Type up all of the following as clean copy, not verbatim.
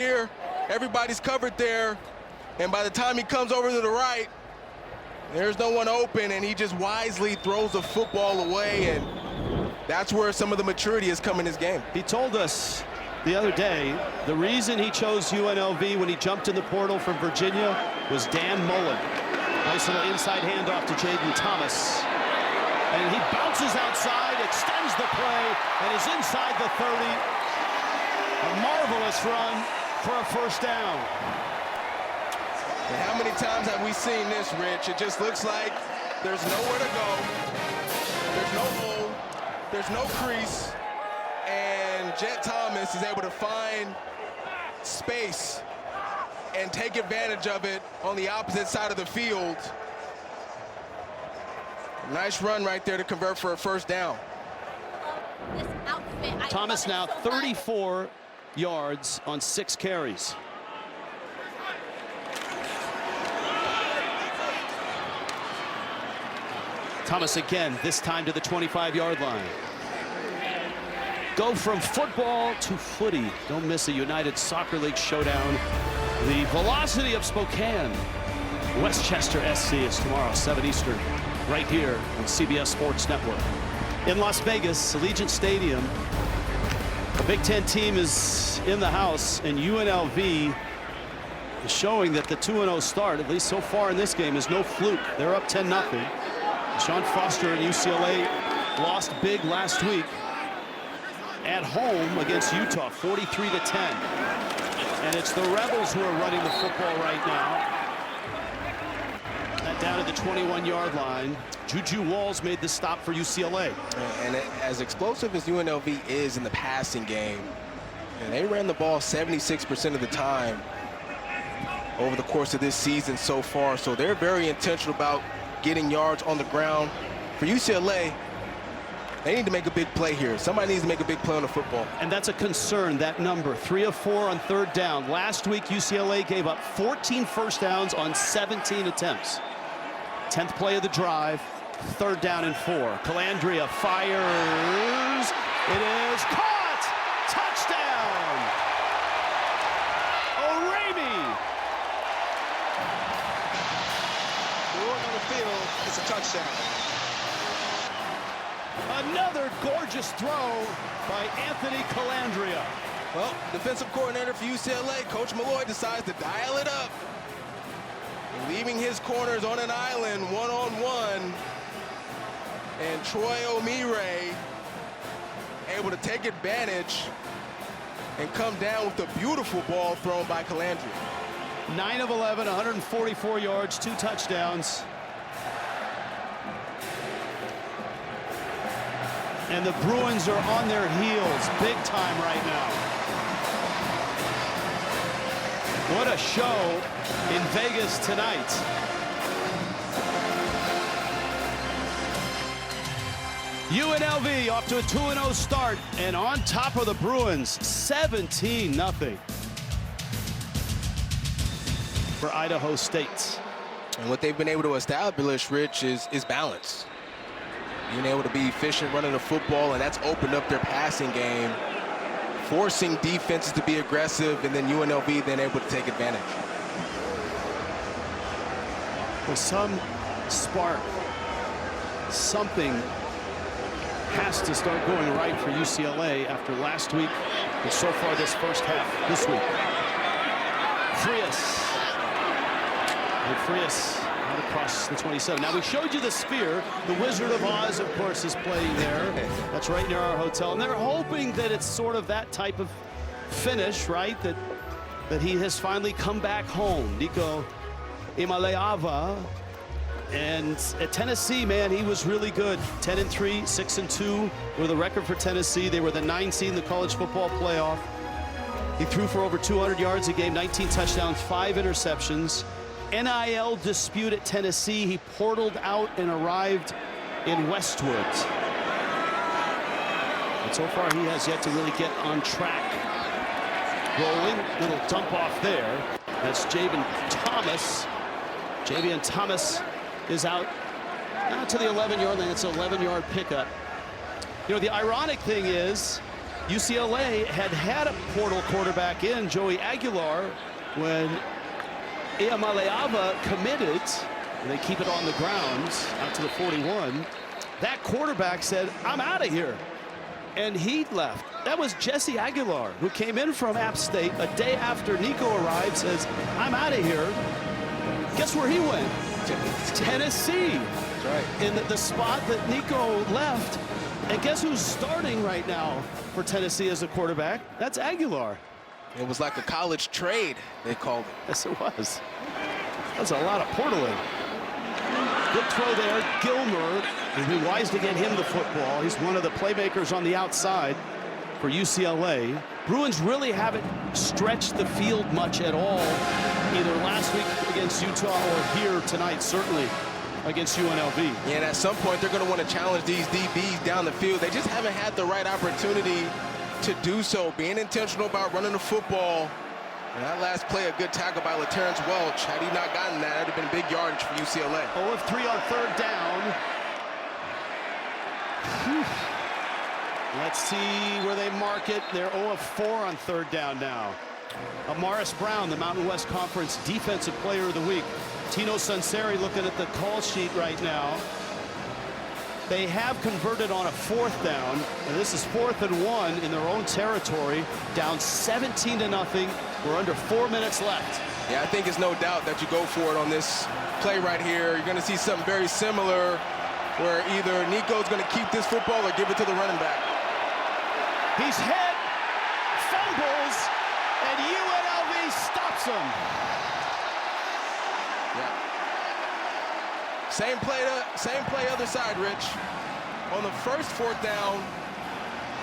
here, everybody's covered there, and by the time he comes over to the right, there's no one open, and he just wisely throws the football away, and that's where some of the maturity has come in his game. He told us the other day the reason he chose UNLV when he jumped in the portal from Virginia was Dan Mullen. Nice little inside handoff to Jaden Thomas. And he bounces outside, extends the play, and is inside the 30. A marvelous run for a first down. And how many times have we seen this, Rich? It just looks like there's nowhere to go. There's no hole. There's no crease. And Jet Thomas is able to find space and take advantage of it on the opposite side of the field. Nice run right there to convert for a first down. Thomas now 34 yards on 6 carries. Thomas again, this time to the 25-yard line. Go from football to footy. Don't miss a United Soccer League showdown. The Velocity of Spokane. Westchester SC is tomorrow, 7 Eastern, right here on CBS Sports Network. In Las Vegas, Allegiant Stadium, the Big Ten team is in the house, and UNLV is showing that the 2-0 start, at least so far in this game, is no fluke. They're up 10-0. Sean Foster and UCLA lost big last week at home against Utah, 43-10. And it's the Rebels who are running the football right now. That down to the 21-yard line. Juju Walls made the stop for UCLA. And as explosive as UNLV is in the passing game, and they ran the ball 76% of the time over the course of this season so far, so they're very intentional about getting yards on the ground. For UCLA, they need to make a big play here. Somebody needs to make a big play on the football. And that's a concern, that number. 3 of 4 on 3rd down. Last week, UCLA gave up 14 first downs on 17 attempts. 10th play of the drive, 3rd down and 4. Calandria fires. It is caught! Touchdown! O'Reilly! On the field, it's a touchdown. Another gorgeous throw by Anthony Calandria. Well, defensive coordinator for UCLA, Coach Malloy, decides to dial it up, leaving his corners on an island, one-on-one, and Troy O'Meara able to take advantage and come down with a beautiful ball thrown by Calandria. 9 of 11, 144 yards, 2 touchdowns. And the Bruins are on their heels big time right now. What a show in Vegas tonight. UNLV off to a 2-0 start, and on top of the Bruins, 17-0 for Idaho State. And what they've been able to establish, Rich, is balance. Being able to be efficient running the football, and that's opened up their passing game, forcing defenses to be aggressive, and then UNLV then able to take advantage. With some spark, something has to start going right for UCLA after last week, and so far this first half this week. Frias. And Frias out across the 27. Now, we showed you the sphere. The Wizard of Oz, of course, is playing there. That's right near our hotel. And they're hoping that it's sort of that type of finish, right? That he has finally come back home. Nico Imaleava. And at Tennessee, man, he was really good. 10-3, 6-2 were the record for Tennessee. They were the 9 seed in the college football playoff. He threw for over 200 yards a game, 19 touchdowns, 5 interceptions. NIL dispute at Tennessee. He portaled out and arrived in Westwood. And so far, he has yet to really get on track. Rolling, little dump off there. That's Javian Thomas. Javian Thomas is out to the 11-yard line. It's an 11-yard pickup. You know, the ironic thing is UCLA had a portal quarterback in, Joey Aguilar, when Iamaleava committed, and they keep it on the ground out to the 41. That quarterback said, "I'm out of here," and he left. That was Jesse Aguilar, who came in from App State a day after Nico arrived, says, "I'm out of here." Guess where he went? Tennessee. That's right. In the spot that Nico left. And guess who's starting right now for Tennessee as a quarterback? That's Aguilar. It was like a college trade, they called it. Yes, it was. That's a lot of portaling. Good throw there, Gilmer. It'd be wise to get him the football. He's one of the playmakers on the outside for UCLA. Bruins really haven't stretched the field much at all, either last week against Utah or here tonight, certainly against UNLV. Yeah, and at some point, they're going to want to challenge these DBs down the field. They just haven't had the right opportunity to do so. Being intentional about running the football. And that last play, a good tackle by LaTerrence Welch. Had he not gotten that, it would have been big yardage for UCLA. 0 of 3 on third down. Whew. Let's see where they mark it. They're 0 of 4 on third down now. Amaris Brown, the Mountain West Conference Defensive Player of the Week. Tino Sunseri looking at the call sheet right now. They have converted on a 4th down, and this is 4th and 1 in their own territory, down 17-0. We're under 4 minutes left. Yeah, I think it's no doubt that you go for it on this play right here. You're going to see something very similar where either Nico's going to keep this football or give it to the running back. He's hit, fumbles, and UNLV stops him. Yeah. Same play other side, Rich. On the first 4th down,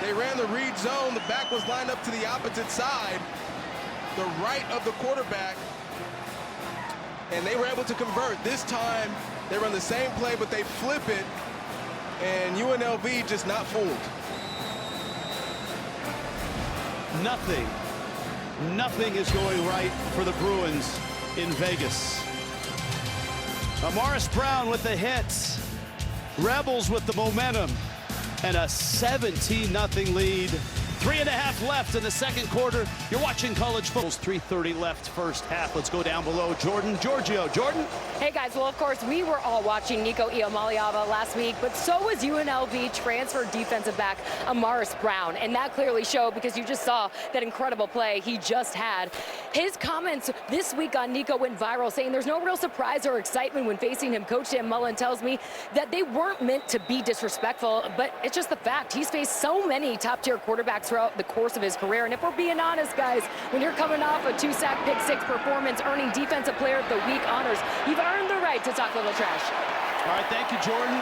they ran the read zone. The back was lined up to the opposite side, the right of the quarterback, and they were able to convert. This time, they run the same play, but they flip it, and UNLV just not fooled. Nothing is going right for the Bruins in Vegas. Amaris Brown with the hits. Rebels with the momentum. And a 17-0 lead. 3.5 left in the second quarter. You're watching college football. 3:30 left first half. Let's go down below. Jordan Giorgio. Jordan? Hey guys, well of course we were all watching Nico Iamaleava last week, but so was UNLV transfer defensive back Amaris Brown, and that clearly showed because you just saw that incredible play he just had. His comments this week on Nico went viral, saying there's no real surprise or excitement when facing him. Coach Dan Mullen tells me that they weren't meant to be disrespectful, but it's just the fact he's faced so many top-tier quarterbacks throughout the course of his career, and if we're being honest, guys, when you're coming off a 2-sack pick-6 performance, earning Defensive Player of the Week honors, you've earned the right to talk a little trash. All right, thank you, Jordan.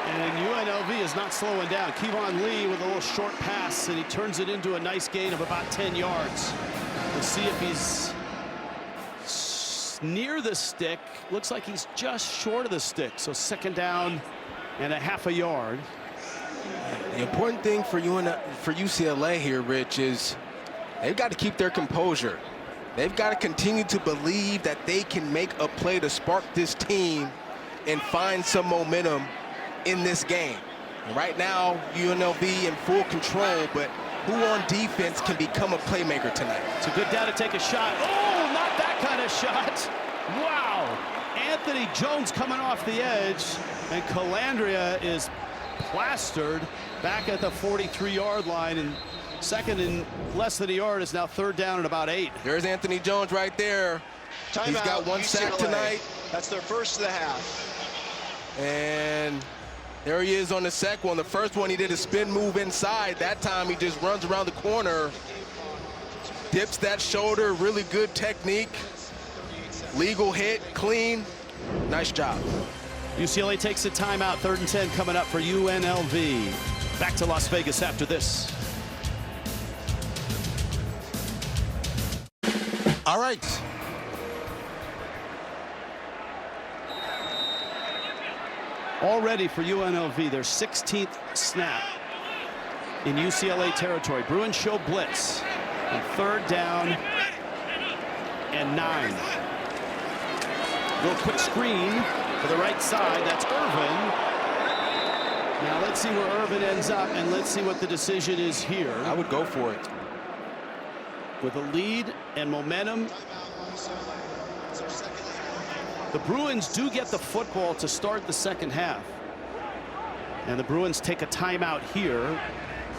And UNLV is not slowing down. Kevon Lee with a little short pass, and he turns it into a nice gain of about 10 yards. We'll see if he's near the stick. Looks like he's just short of the stick. So 2nd down and a half a yard. The important thing for UCLA here, Rich, is they've got to keep their composure. They've got to continue to believe that they can make a play to spark this team and find some momentum in this game. And right now, UNLV in full control, but who on defense can become a playmaker tonight? It's a good down to take a shot. Oh, not that kind of shot. Wow. Anthony Jones coming off the edge, and Calandria is plastered back at the 43-yard line, and second and less than a yard is now 3rd down and about 8. There's Anthony Jones right there. He's got 1 sack tonight. That's their first of the half. And there he is on the second one. The first one, he did a spin move inside. That time, he just runs around the corner, dips that shoulder, really good technique. Legal hit, clean. Nice job. UCLA takes a timeout. 3rd and 10 coming up for UNLV. Back to Las Vegas after this. All right. All ready for UNLV, their 16th snap in UCLA territory. Bruins show blitz on 3rd down and 9. Little quick screen to the right side. That's Irvin. Now let's see where Urban ends up, and let's see what the decision is here. I would go for it. With a lead and momentum, the Bruins do get the football to start the second half. And the Bruins take a timeout here,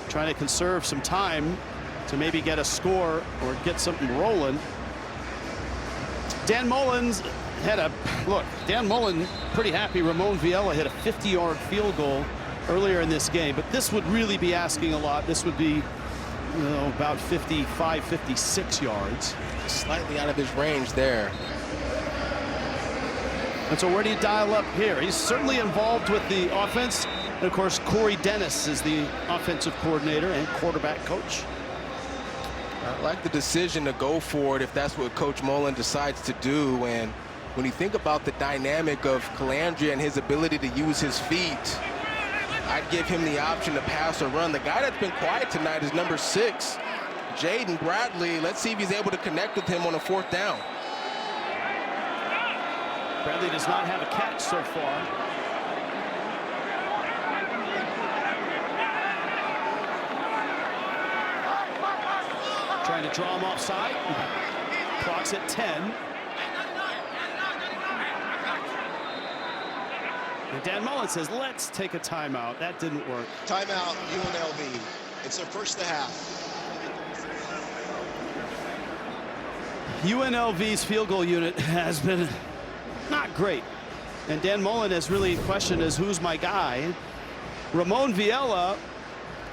trying to conserve some time to maybe get a score or get something rolling. Dan Mullen's had a look. Dan Mullen pretty happy Ramon Viella hit a 50-yard field goal earlier in this game, but this would really be asking a lot. This would be, you know, about 55, 56 yards. Slightly out of his range there. And so where do you dial up here? He's certainly involved with the offense. And of course, Corey Dennis is the offensive coordinator and quarterback coach. I like the decision to go for it if that's what Coach Mullen decides to do. And when you think about the dynamic of Calandria and his ability to use his feet, I'd give him the option to pass or run. The guy that's been quiet tonight is number 6, Jaden Bradley. Let's see if he's able to connect with him on a 4th down. Bradley does not have a catch so far. Trying to draw him offside. Clock's at 10. And Dan Mullen says, let's take a timeout. That didn't work. Timeout, UNLV. It's their first half. UNLV's field goal unit has been not great. And Dan Mullen has really questioned as who's my guy. Ramon Viella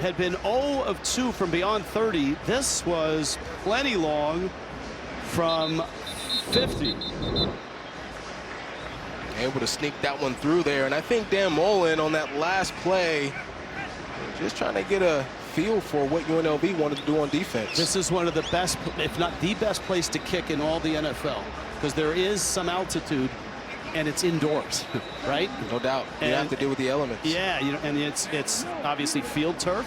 had been 0 of 2 from beyond 30. This was plenty long from 50. Able to sneak that one through there. And I think Dan Mullen on that last play, just trying to get a feel for what UNLV wanted to do on defense. This is one of the best, if not the best place to kick in all the NFL, because there is some altitude and it's indoors, right? No doubt. You have to deal with the elements. Yeah, you know, and it's obviously field turf.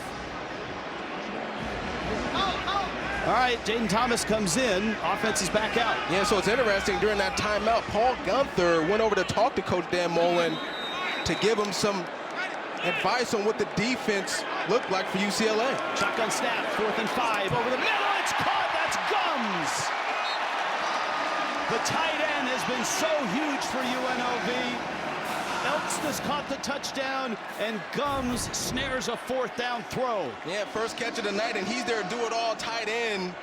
All right, Jaden Thomas comes in. Offense is back out. Yeah, so it's interesting. During that timeout, Paul Gunther went over to talk to Coach Dan Mullen to give him some advice on what the defense looked like for UCLA. Shotgun snap, 4th and 5 over the middle. It's caught. That's Gums. The tight end has been so huge for UNLV. Elksnis caught the touchdown, and Gums snares a 4th down throw. Yeah, first catch of the night, and he's their do-it-all tight end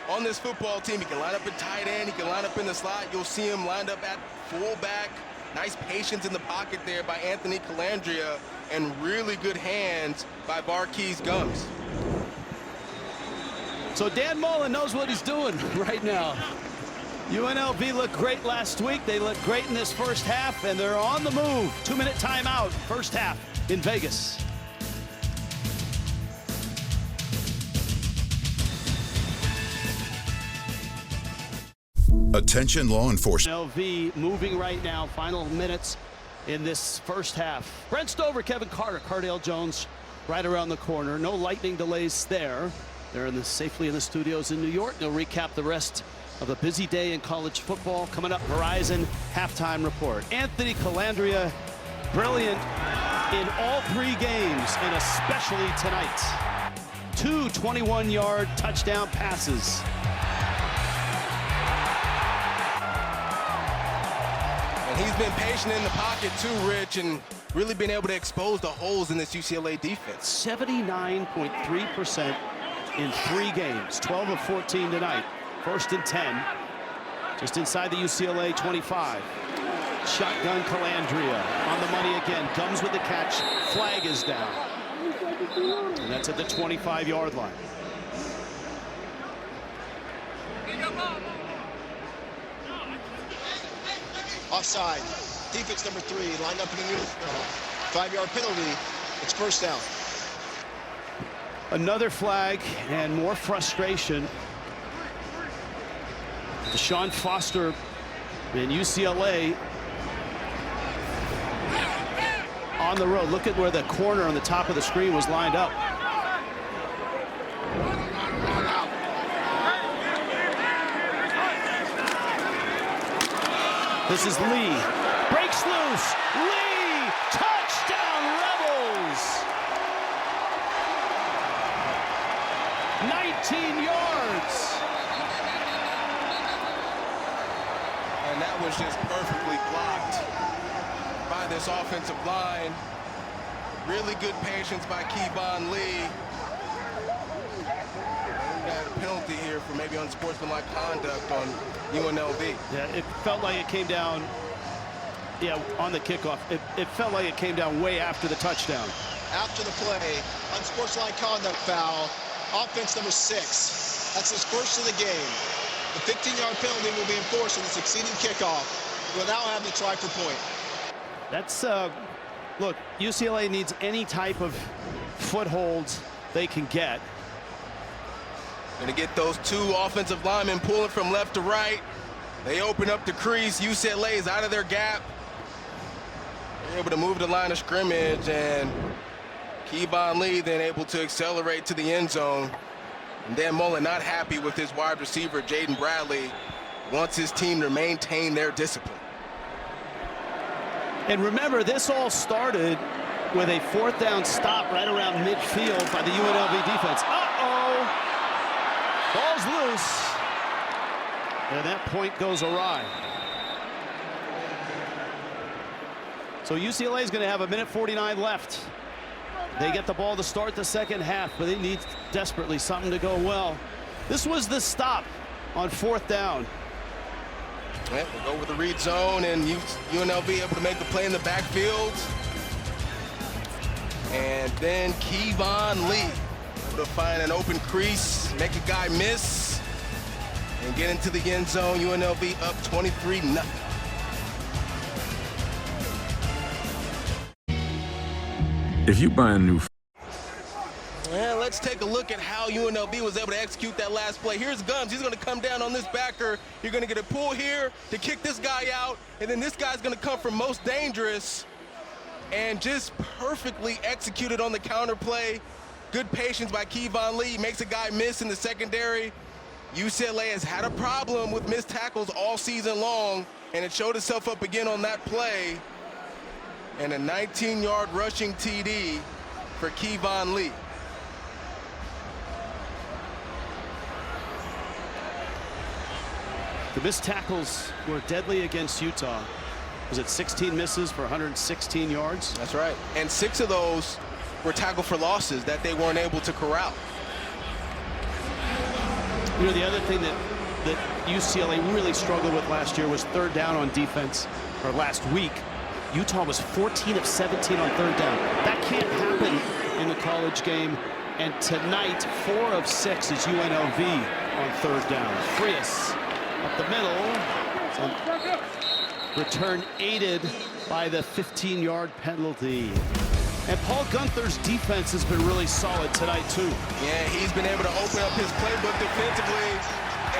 on this football team. He can line up at tight end. He can line up in the slot. You'll see him lined up at fullback. Nice patience in the pocket there by Anthony Calandria, and really good hands by Barquise Gums. So Dan Mullen knows what he's doing right now. UNLV looked great last week. They looked great in this first half, and they're on the move. 2-minute timeout, first half in Vegas. Attention law enforcement. UNLV moving right now, final minutes in this first half. Brent Stover, Kevin Carter, Cardale Jones right around the corner. No lightning delays there. They're safely in the studios in New York. They'll recap the rest of a busy day in college football. Coming up, Verizon halftime report. Anthony Calandria, brilliant in all 3 games, and especially tonight. 2 21-yard touchdown passes. And he's been patient in the pocket too, Rich, and really been able to expose the holes in this UCLA defense. 79.3% in 3 games, 12 of 14 tonight. 1st and 10, just inside the UCLA 25. Shotgun Calandria on the money again. Gums with the catch. Flag is down. And that's at the 25-yard line. Offside. Defense number 3, lined up in the 5-yard penalty. It's first down. Another flag and more frustration. Deshaun Foster in UCLA on the road. Look at where the corner on the top of the screen was lined up. This is Lee. Breaks loose. Lee! Touchdown, Rebels! yards. And that was just perfectly blocked by this offensive line. Really good patience by Kevon Lee. Got a penalty here for maybe unsportsmanlike conduct on UNLV. Yeah, it felt like it came down, on the kickoff. It felt like it came down way after the touchdown. After the play, unsportsmanlike conduct foul, offense number 6. That's his first of the game. The 15-yard penalty will be enforced on the succeeding kickoff. We'll now have the try for point. That's, look, UCLA needs any type of footholds they can get. Gonna get those 2 offensive linemen pulling from left to right. They open up the crease. UCLA is out of their gap. They're able to move the line of scrimmage, and Kevon Lee then able to accelerate to the end zone. And Dan Mullen not happy with his wide receiver, Jaden Bradley, wants his team to maintain their discipline. And remember, this all started with a 4th down stop right around midfield by the UNLV defense. Uh-oh! Ball's loose. And that point goes awry. So UCLA is going to have 1:49 left. They get the ball to start the second half, but they need desperately something to go well. This was the stop on 4th down. Yeah, we'll go with the read zone, and UNLV able to make the play in the backfield. And then Kevon Lee able to find an open crease, make a guy miss, and get into the end zone. UNLV up 23-0. If you buy a new Yeah, let's take a look at how UNLV was able to execute that last play. Here's Gums. He's going to come down on this backer. You're going to get a pull here to kick this guy out, and then this guy's going to come from most dangerous and just perfectly executed on the counter play. Good patience by Kevon Lee. Makes a guy miss in the secondary. UCLA has had a problem with missed tackles all season long, and it showed itself up again on that play. And a 19-yard rushing TD for Kevon Lee. The missed tackles were deadly against Utah. Was it 16 misses for 116 yards? That's right. And 6 of those were tackle for losses that they weren't able to corral. You know, the other thing that UCLA really struggled with last year was 3rd down on defense, or last week. Utah was 14 of 17 on 3rd down. That can't happen in the college game. And tonight, 4 of 6 is UNLV on 3rd down. Frias up the middle. Return aided by the 15-yard penalty. And Paul Gunther's defense has been really solid tonight, too. Yeah, he's been able to open up his playbook defensively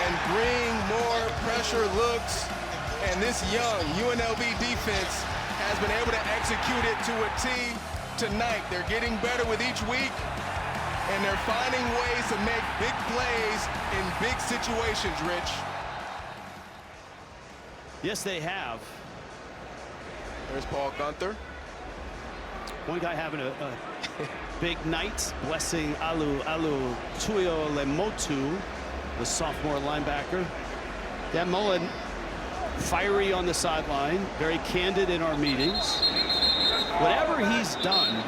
and bring more pressure looks. And this young UNLV defense has been able to execute it to a T tonight. They're getting better with each week, and they're finding ways to make big plays in big situations, Rich. Yes, they have. There's Paul Gunther. One guy having a big night, blessing Alu Tuio Lemotu, the sophomore linebacker. Dan Mullen, fiery on the sideline, very candid in our meetings. Whatever he's done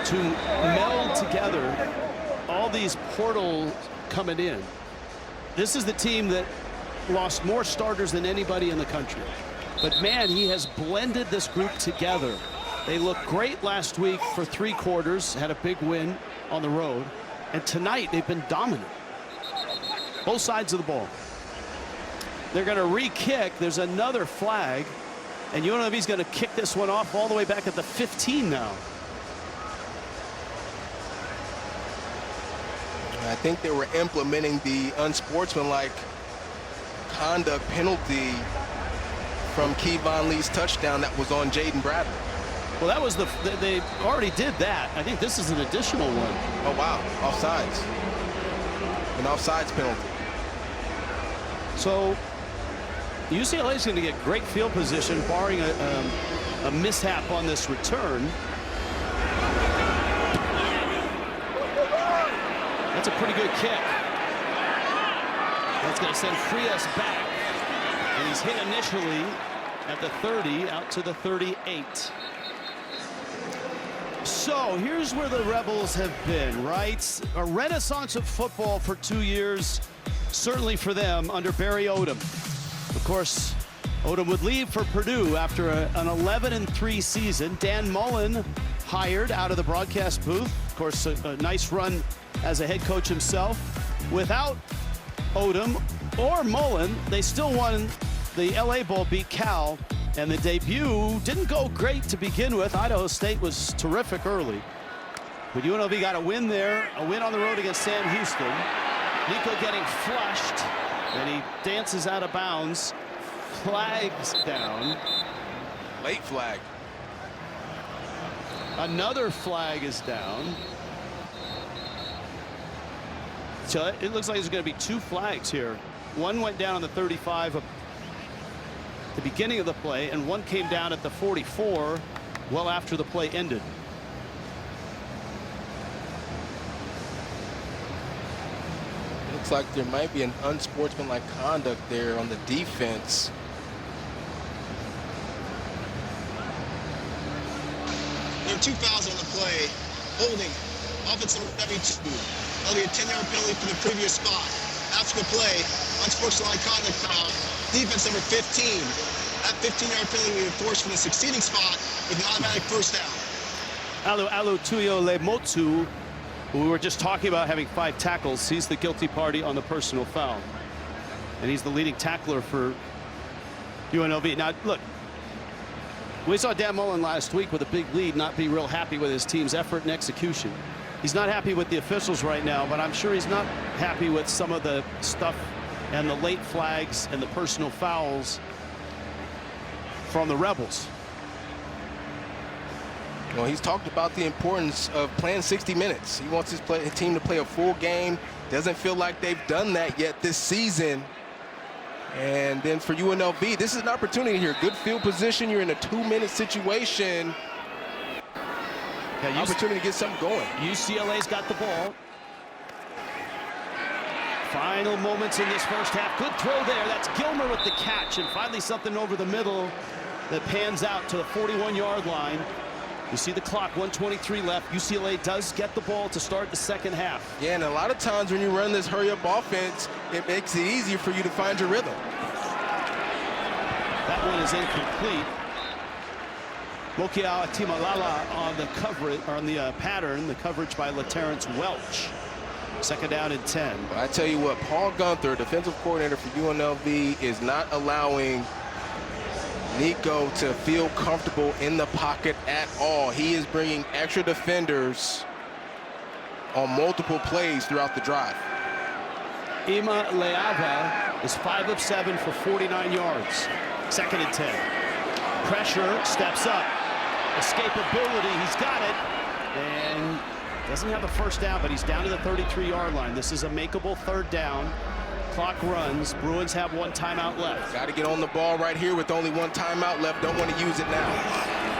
to meld together all these portals coming in. This is the team that lost more starters than anybody in the country. But man, he has blended this group together. They looked great last week for 3 quarters, had a big win on the road. And tonight, they've been dominant. Both sides of the ball. They're going to re-kick. There's another flag. And UNLV's going to kick this one off all the way back at the 15 now. I think they were implementing the unsportsmanlike conduct penalty from Kevon Lee's touchdown that was on Jaden Bradley. Well, that was they already did that. I think this is an additional one. Oh, wow. Offsides. An offsides penalty. So UCLA is going to get great field position, barring a mishap on this return. That's a pretty good kick. That's going to send Frias back. And he's hit initially at the 30, out to the 38. So here's where the Rebels have been, right? A renaissance of football for 2 years, certainly for them under Barry Odom. Of course, Odom would leave for Purdue after an 11-3 season. Dan Mullen hired out of the broadcast booth. Of course, a nice run as a head coach himself. Without Odom or Mullen, they still won the LA Bowl, beat Cal, and the debut didn't go great to begin with. Idaho State was terrific early. But UNLV got a win there, a win on the road against Sam Houston. Nico getting flushed, and he dances out of bounds. Flags down. Late flag. Another flag is down. So it looks like there's going to be 2 flags here. One went down on the 35 at the beginning of the play, and one came down at the 44 well after the play ended. Looks like there might be an unsportsmanlike conduct there on the defense. There are 2 fouls on the play. Holding, offensive number 72. That'll be a 10-yard penalty for the previous spot. After the play, unsportsmanlike conduct foul. Defense number 15. That 15-yard penalty will be enforced from the succeeding spot with an automatic first down. Alu Tuyo Lemotu, who we were just talking about having 5 tackles, he's the guilty party on the personal foul. And he's the leading tackler for UNLV. Now, look, we saw Dan Mullen last week with a big lead not be real happy with his team's effort and execution. He's not happy with the officials right now, but I'm sure he's not happy with some of the stuff and the late flags and the personal fouls from the Rebels. Well, he's talked about the importance of playing 60 minutes. He wants his team to play a full game. Doesn't feel like they've done that yet this season. And then for UNLV, this is an opportunity here. Good field position. You're in a 2-minute situation. Yeah, opportunity to get something going. UCLA's got the ball. Final moments in this first half. Good throw there. That's Gilmer with the catch. And finally something over the middle that pans out to the 41-yard line. You see the clock, 1:23 left. UCLA does get the ball to start the second half. Yeah, and a lot of times when you run this hurry-up offense, it makes it easier for you to find your rhythm. That one is incomplete. Mokiao Timalala on the coverage, on the pattern, the coverage by LaTerrence Welch. Second down and 10. Well, I tell you what, Paul Gunther, defensive coordinator for UNLV, is not allowing Nico to feel comfortable in the pocket at all. He is bringing extra defenders on multiple plays throughout the drive. Ima Leava is 5 of 7 for 49 yards. Second and 10. Pressure, steps up. Escapability, he's got it. And doesn't have the first down, but he's down to the 33-yard line. This is a makeable third down. Clock runs. Bruins have 1 timeout left. Got to get on the ball right here with only 1 timeout left. Don't want to use it now.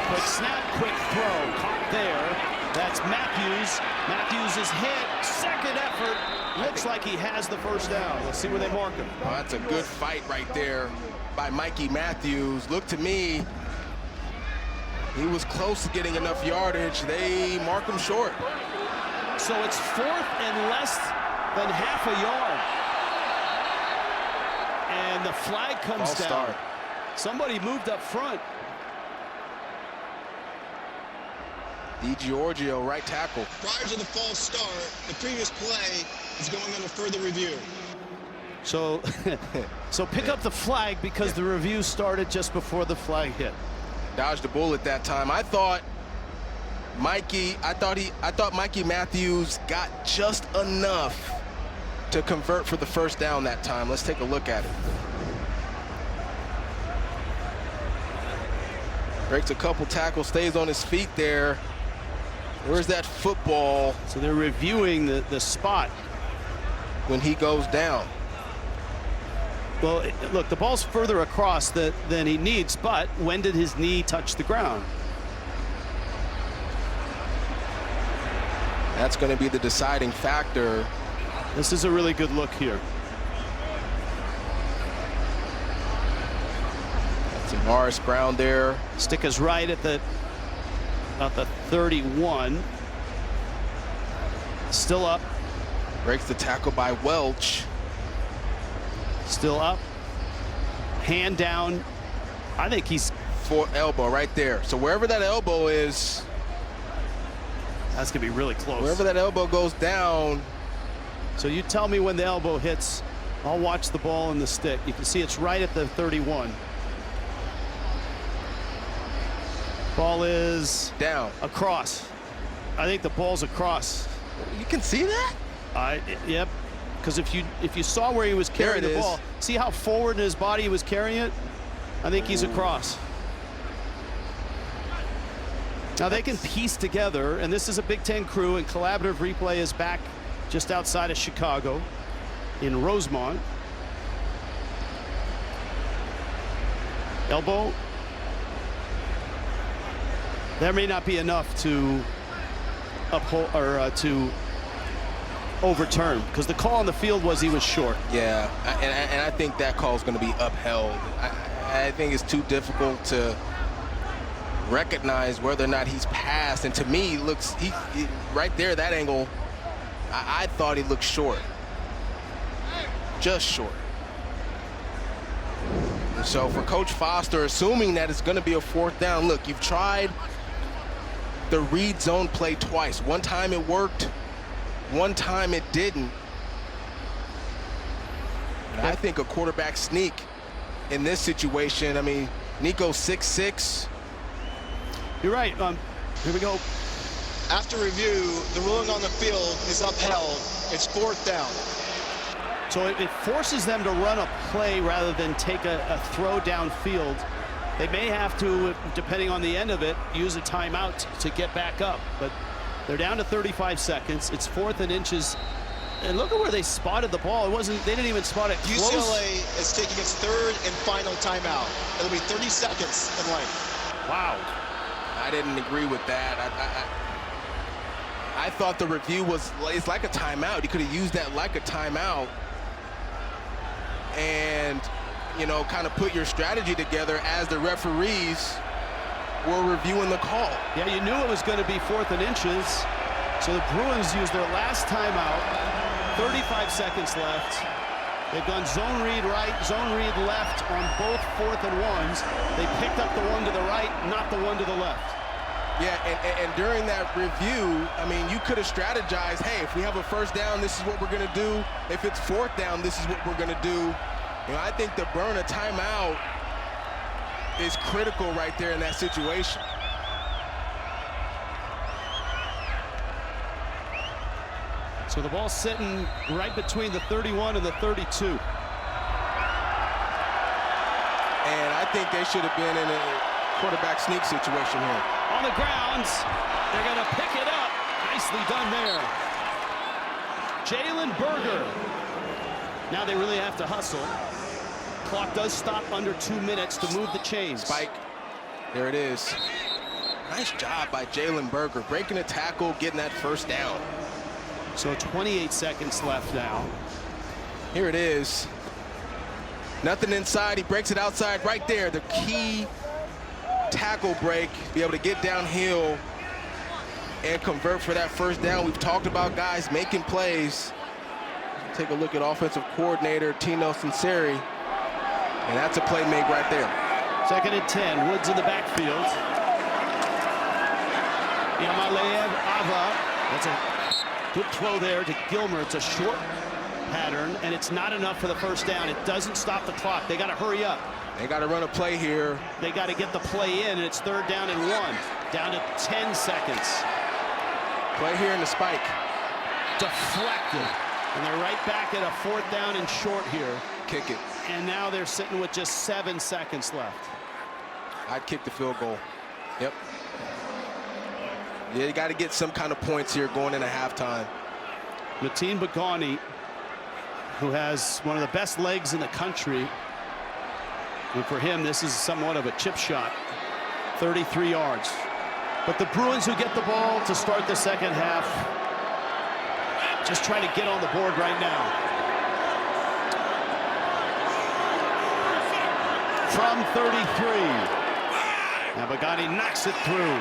Quick snap, quick throw. Caught there. That's Matthews. Matthews is hit. Second effort. Looks like he has the first down. Let's see where they mark him. Oh, that's a good fight right there by Mikey Matthews. Look to me, he was close to getting enough yardage. They mark him short. So it's 4th and less than half a yard. And the flag comes False down. start. Somebody moved up front. DiGiorgio, right tackle. Prior to the false start, the previous play is going under further review. So, so pick up the flag because the review started just before the flag hit. Dodged a bullet that time. I thought Mikey Matthews got just enough to convert for the first down that time. Let's take a look at it. Breaks a couple tackles, stays on his feet there. Where's that football? So they're reviewing the spot When he goes down. Well, look, the ball's further across than he needs, but when did his knee touch the ground? That's going to be the deciding factor. This is a really good look here. That's Morris Brown there. Stick is right at about the 31. Still up. Breaks the tackle by Welch. Still up. Hand down. I think he's for elbow right there. So wherever that elbow is, that's gonna be really close. Wherever that elbow goes down. So you tell me when the elbow hits. I'll watch the ball and the stick. You can see it's right at the 31. Ball is down. Across. I think the ball's across. You can see that? Yep. Because if you saw where he was carrying the ball, see how forward in his body he was carrying it? I think he's across. Now they can piece together, and this is a Big Ten crew, and collaborative replay is back just outside of Chicago in Rosemont. Elbow. There may not be enough to uphold or to overturn, because the call on the field was he was short. Yeah, and I think that call is going to be upheld. I think it's too difficult to recognize whether or not he's passed, and to me, he right there, that angle, I thought he looked short, just short. And so for Coach Foster, assuming that it's going to be a 4th down, look, you've tried the read zone play twice. One time it worked, one time it didn't. And I think a quarterback sneak in this situation, I mean, Nico's 6'6". You're right. Here we go. After review, the ruling on the field is upheld. It's 4th down. So it forces them to run a play rather than take a throw downfield. They may have to, depending on the end of it, use a timeout to get back up. But they're down to 35 seconds. It's 4th and inches. And look at where they spotted the ball. They didn't even spot it close. UCLA is taking its 3rd and final timeout. It'll be 30 seconds in length. Wow. I didn't agree with that. I thought the review it's like a timeout. You could have used that like a timeout and, you know, kind of put your strategy together as the referees were reviewing the call. Yeah, you knew it was going to be 4th and inches. So the Bruins used their last timeout. 35 seconds left. They've gone zone read right, zone read left on both 4th and 1s. They picked up the one to the right, not the one to the left. Yeah, and during that review, I mean, you could have strategized, hey, if we have a 1st down, this is what we're going to do. If it's 4th down, this is what we're going to do. You know, I think the burn a timeout is critical right there in that situation. So the ball's sitting right between the 31 and the 32. And I think they should have been in a quarterback sneak situation here. On the grounds, they're going to pick it up. Nicely done there. Jalen Berger. Now they really have to hustle. Clock does stop under 2 minutes to move the chains. Spike. There it is. Nice job by Jalen Berger, breaking a tackle, getting that 1st down. So 28 seconds left now. Here it is. Nothing inside. He breaks it outside right there. The key tackle break, be able to get downhill and convert for that 1st down. We've talked about guys making plays. Take a look at offensive coordinator Tino Sinceri, and that's a play made right there. 2nd and 10. Woods in the backfield. Yamalev Ava. That's a good throw there to Gilmer. It's a short pattern, and it's not enough for the 1st down. It doesn't stop the clock. They got to hurry up. They got to run a play here. They got to get the play in, and it's 3rd down and 1. Down to 10 seconds. Play here in the spike. Deflected. And they're right back at a 4th down and short here. Kick it. And now they're sitting with just 7 seconds left. I'd kick the field goal. Yep. Yeah, you got to get some kind of points here going into halftime. Mateen Bagani, who has one of the best legs in the country. And for him, this is somewhat of a chip shot. 33 yards. But the Bruins, who get the ball to start the 2nd half, just trying to get on the board right now. From 33. Now Pagani knocks it through.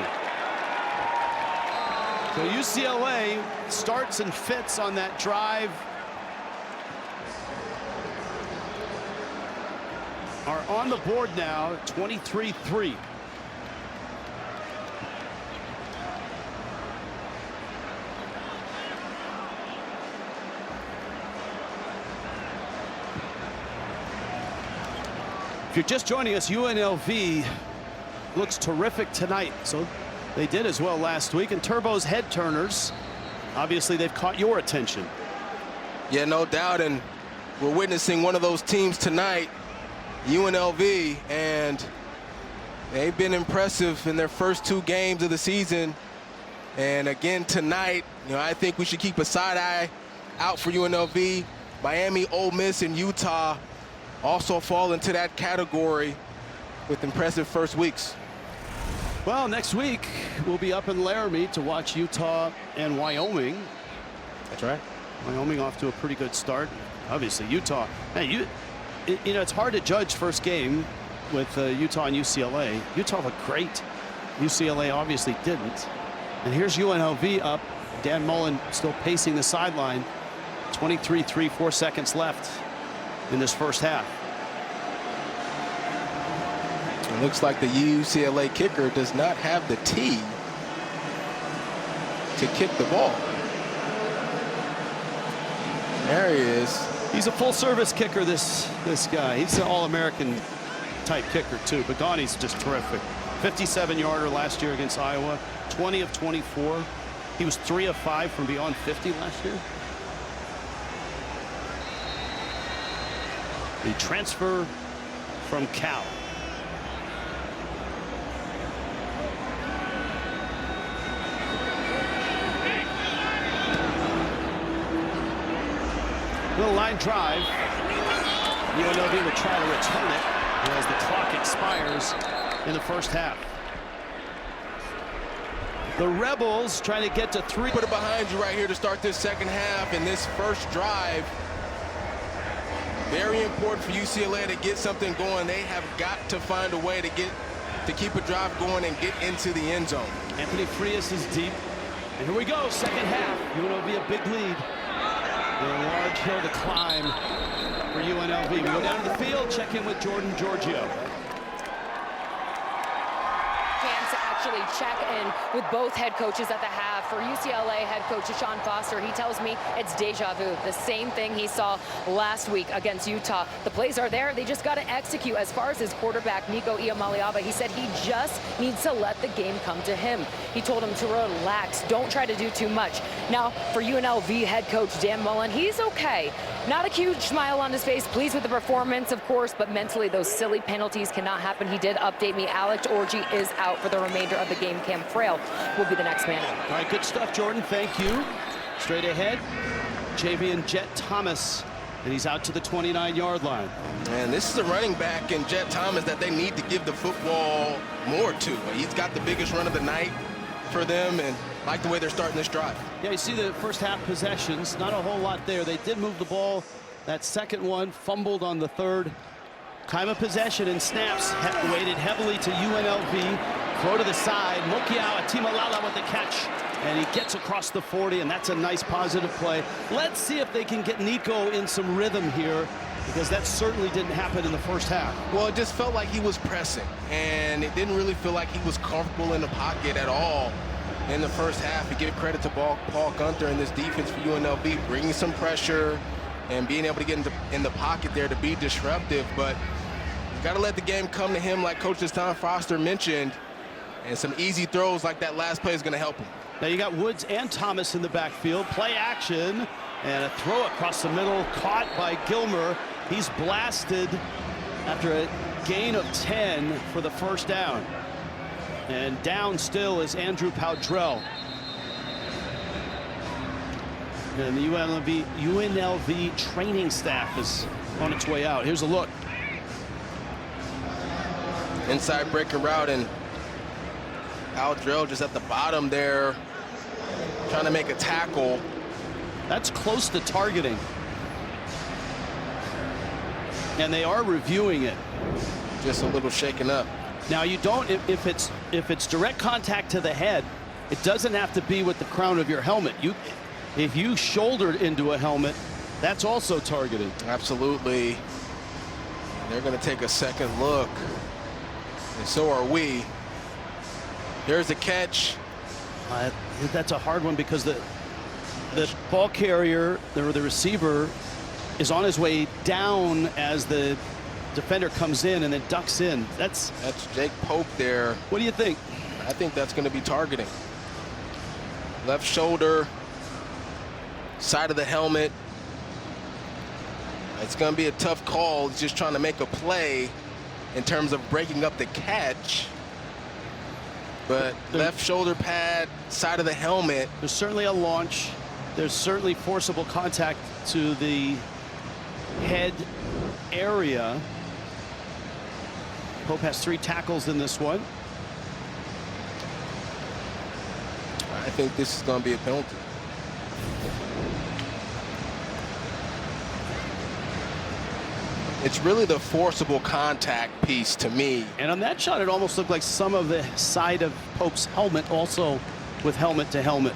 So UCLA starts and fits on that drive. Are on the board now, 23-3. If you're just joining us, UNLV looks terrific tonight. So they did as well last week. And Turbo's head turners, obviously they've caught your attention. Yeah, no doubt. And we're witnessing one of those teams tonight, UNLV, and they've been impressive in their first 2 games of the season. And again tonight, I think we should keep a side eye out for UNLV. Miami, Ole Miss, and Utah also fall into that category with impressive first weeks. Well, next week we'll be up in Laramie to watch Utah and Wyoming. That's right. Wyoming off to a pretty good start. Obviously Utah. Hey, it's hard to judge first game with Utah and UCLA. Utah looked great. UCLA obviously didn't. And here's UNLV up. Dan Mullen still pacing the sideline. 23-3, 4 seconds left in this first half. It looks like the UCLA kicker does not have the tee to kick the ball. There he is. He's a full-service kicker, this guy. He's an All-American type kicker, too. Pagani's just terrific. 57-yarder last year against Iowa. 20 of 24. He was 3 of 5 from beyond 50 last year. The transfer from Cal. Little line drive. UNLV will try to return it as the clock expires in the first half. The Rebels trying to get to 3. Put it behind you right here to start this second half in this first drive. Very important for UCLA to get something going. They have got to find a way to keep a drive going and get into the end zone. Anthony Frias is deep. And here we go, second half. UNLV a big lead. A large hill to climb for UNLV. We go down to the field, check in with Jordan Giorgio. Chance to actually check in with both head coaches at the half. For UCLA head coach Sean Foster, he tells me it's deja vu. The same thing he saw last week against Utah. The plays are there. They just got to execute. As far as his quarterback, Nico Iamaleava, he said he just needs to let the game come to him. He told him to relax. Don't try to do too much. Now, for UNLV head coach Dan Mullen, he's okay. Not a huge smile on his face. Pleased with the performance, of course, but mentally those silly penalties cannot happen. He did update me. Alex Orji is out for the remainder of the game. Cam Frail will be the next man out. All right, good stuff, Jordan. Thank you. Straight ahead, Javian Jet Thomas, and he's out to the 29-yard line. And this is a running back in Jet Thomas that they need to give the football more to. He's got the biggest run of the night for them, and like the way they're starting this drive. Yeah, you see the first half possessions, not a whole lot there. They did move the ball. That second one fumbled on the third. Time of possession and snaps weighted heavily to UNLV. Throw to the side. Mokiao Atimalala with the catch. And he gets across the 40, and that's a nice positive play. Let's see if they can get Nico in some rhythm here, because that certainly didn't happen in the first half. Well, it just felt like he was pressing, and it didn't really feel like he was comfortable in the pocket at all in the first half. You give credit to Paul Gunther and this defense for UNLV, bringing some pressure and being able to get in the pocket there to be disruptive. But you got to let the game come to him, like Coach Tom Foster mentioned, and some easy throws like that last play is going to help him. Now you got Woods and Thomas in the backfield. Play action and a throw across the middle, caught by Gilmer. He's blasted after a gain of 10 for the first down. And down still is Andrew Powdrell. And the UNLV training staff is on its way out. Here's a look. Inside breaking route, and Powdrell just at the bottom there, trying to make a tackle. That's close to targeting. And they are reviewing it. Just a little shaken up. Now you don't, if it's direct contact to the head, it doesn't have to be with the crown of your helmet. If you shouldered into a helmet, that's also targeting. Absolutely. They're going to take a second look, and so are we. Here's the catch. That's a hard one because the ball carrier, or the receiver, is on his way down as the defender comes in and then ducks in. That's Jake Pope there. What do you think? I think that's going to be targeting. Left shoulder, side of the helmet. It's going to be a tough call. He's just trying to make a play in terms of breaking up the catch. But left shoulder pad, side of the helmet. There's certainly a launch. There's certainly forcible contact to the head area. Pope has 3 tackles in this one. I think this is going to be a penalty. It's really the forcible contact piece to me. And on that shot, it almost looked like some of the side of Pope's helmet also with helmet to helmet.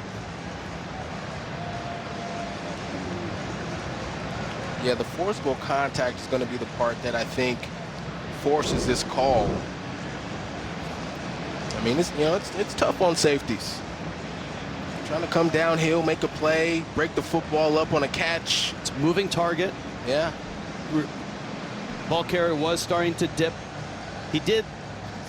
Yeah, the forcible contact is going to be the part that I think forces this call. I mean, it's tough on safeties. Trying to come downhill, make a play, break the football up on a catch. It's a moving target. Yeah. Ball carrier was starting to dip. He did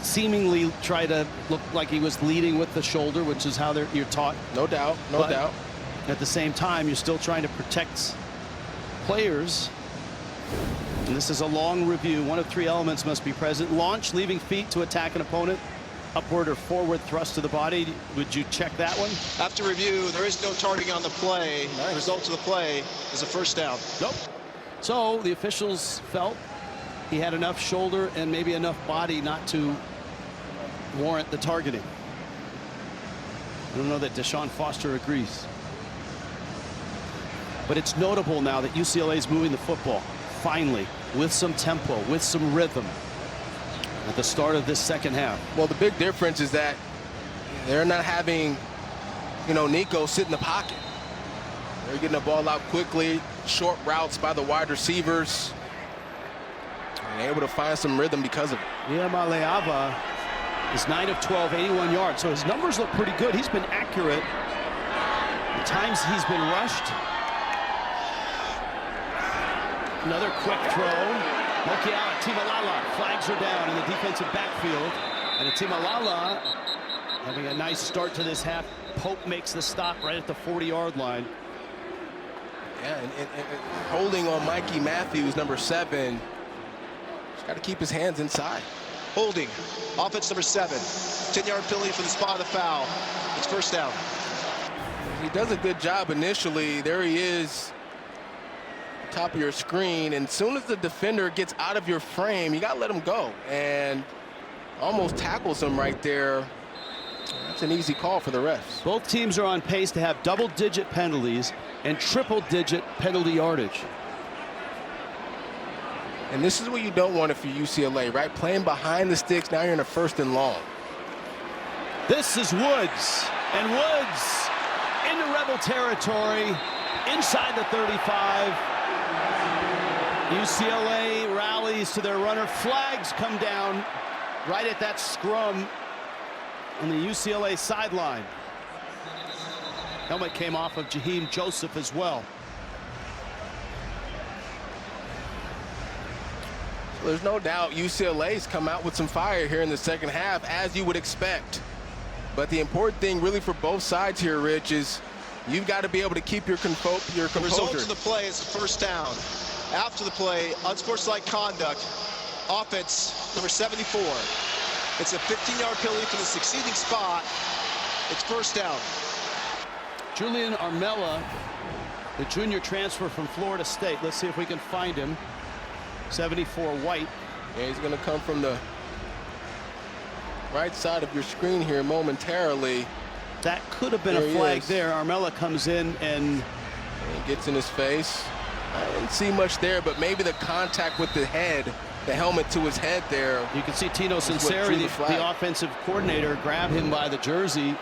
seemingly try to look like he was leading with the shoulder, which is how you're taught. No doubt, no doubt. At the same time, you're still trying to protect players. And this is a long review. One of 3 elements must be present. Launch, leaving feet to attack an opponent. Upward or forward thrust to the body. Would you check that one? After review, there is no targeting on the play. Nice. The result of the play is a first down. Nope. So the officials felt he had enough shoulder and maybe enough body not to warrant the targeting. I don't know that Deshaun Foster agrees. But it's notable now that UCLA is moving the football, finally, with some tempo, with some rhythm at the start of this second half. Well, the big difference is that they're not having, Nico sit in the pocket. They're getting the ball out quickly, short routes by the wide receivers, and able to find some rhythm because of it. Iamaleava is 9 of 12, 81 yards. So his numbers look pretty good. He's been accurate. The times he's been rushed. Another quick throw. Mokiala, Timalala flags her down in the defensive backfield. And Timalala having a nice start to this half. Pope makes the stop right at the 40-yard line. Yeah, and holding on Mikey Matthews, number 7. He's got to keep his hands inside. Holding. Offense number 7. 10-yard penalty for the spot of the foul. It's first down. He does a good job initially. There he is. Top of your screen, and as soon as the defender gets out of your frame, you gotta let him go, and almost tackles him right there. That's an easy call for the refs. Both teams are on pace to have double-digit penalties and triple-digit penalty yardage. And this is what you don't want if you're UCLA, right? Playing behind the sticks, now you're in a 1st and long. This is Woods, and Woods into Rebel territory, inside the 35. UCLA rallies to their runner. Flags come down right at that scrum on the UCLA sideline. Helmet came off of Jaheim Joseph as well. So there's no doubt UCLA's come out with some fire here in the second half, as you would expect. But the important thing really for both sides here, Rich, is you've got to be able to keep your composure. The result of the play is the first down. After the play, unsportsmanlike conduct, offense number 74. It's a 15-yard penalty for the succeeding spot. It's first down. Julian Armella, the junior transfer from Florida State. Let's see if we can find him. 74 white. Yeah, he's going to come from the right side of your screen here momentarily. That could have been a flag there. Armella comes in and He gets in his face. I didn't see much there, but maybe the contact with the head, the helmet to his head there. You can see Tino Sinceri, the offensive coordinator, grab him by the jersey.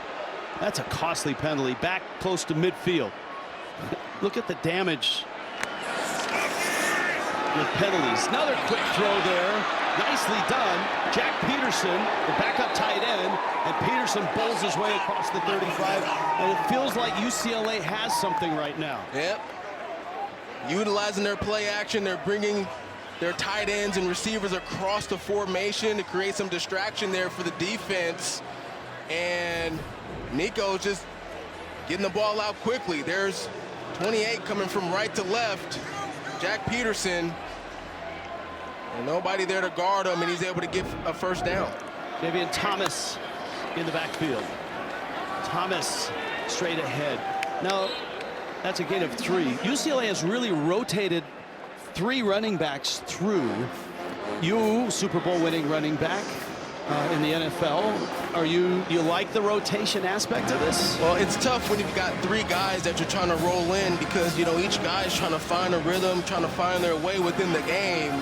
That's a costly penalty. Back close to midfield. Look at the damage with penalties. Another quick throw there. Nicely done. Jack Peterson, the backup tight end, and Peterson bowls his way across the 35. And it feels like UCLA has something right now. Yep. Utilizing their play action, they're bringing their tight ends and receivers across the formation to create some distraction there for the defense. And Nico's just getting the ball out quickly. There's 28 coming from right to left. Jack Peterson. And nobody there to guard him, and he's able to get a first down. Davian Thomas in the backfield. Thomas straight ahead. Now, that's a gain of 3. UCLA has really rotated 3 running backs through. You, Super Bowl winning running back in the NFL. You like the rotation aspect of this? Well, it's tough when you've got 3 guys that you're trying to roll in because, you know, each guy's trying to find a rhythm, trying to find their way within the game.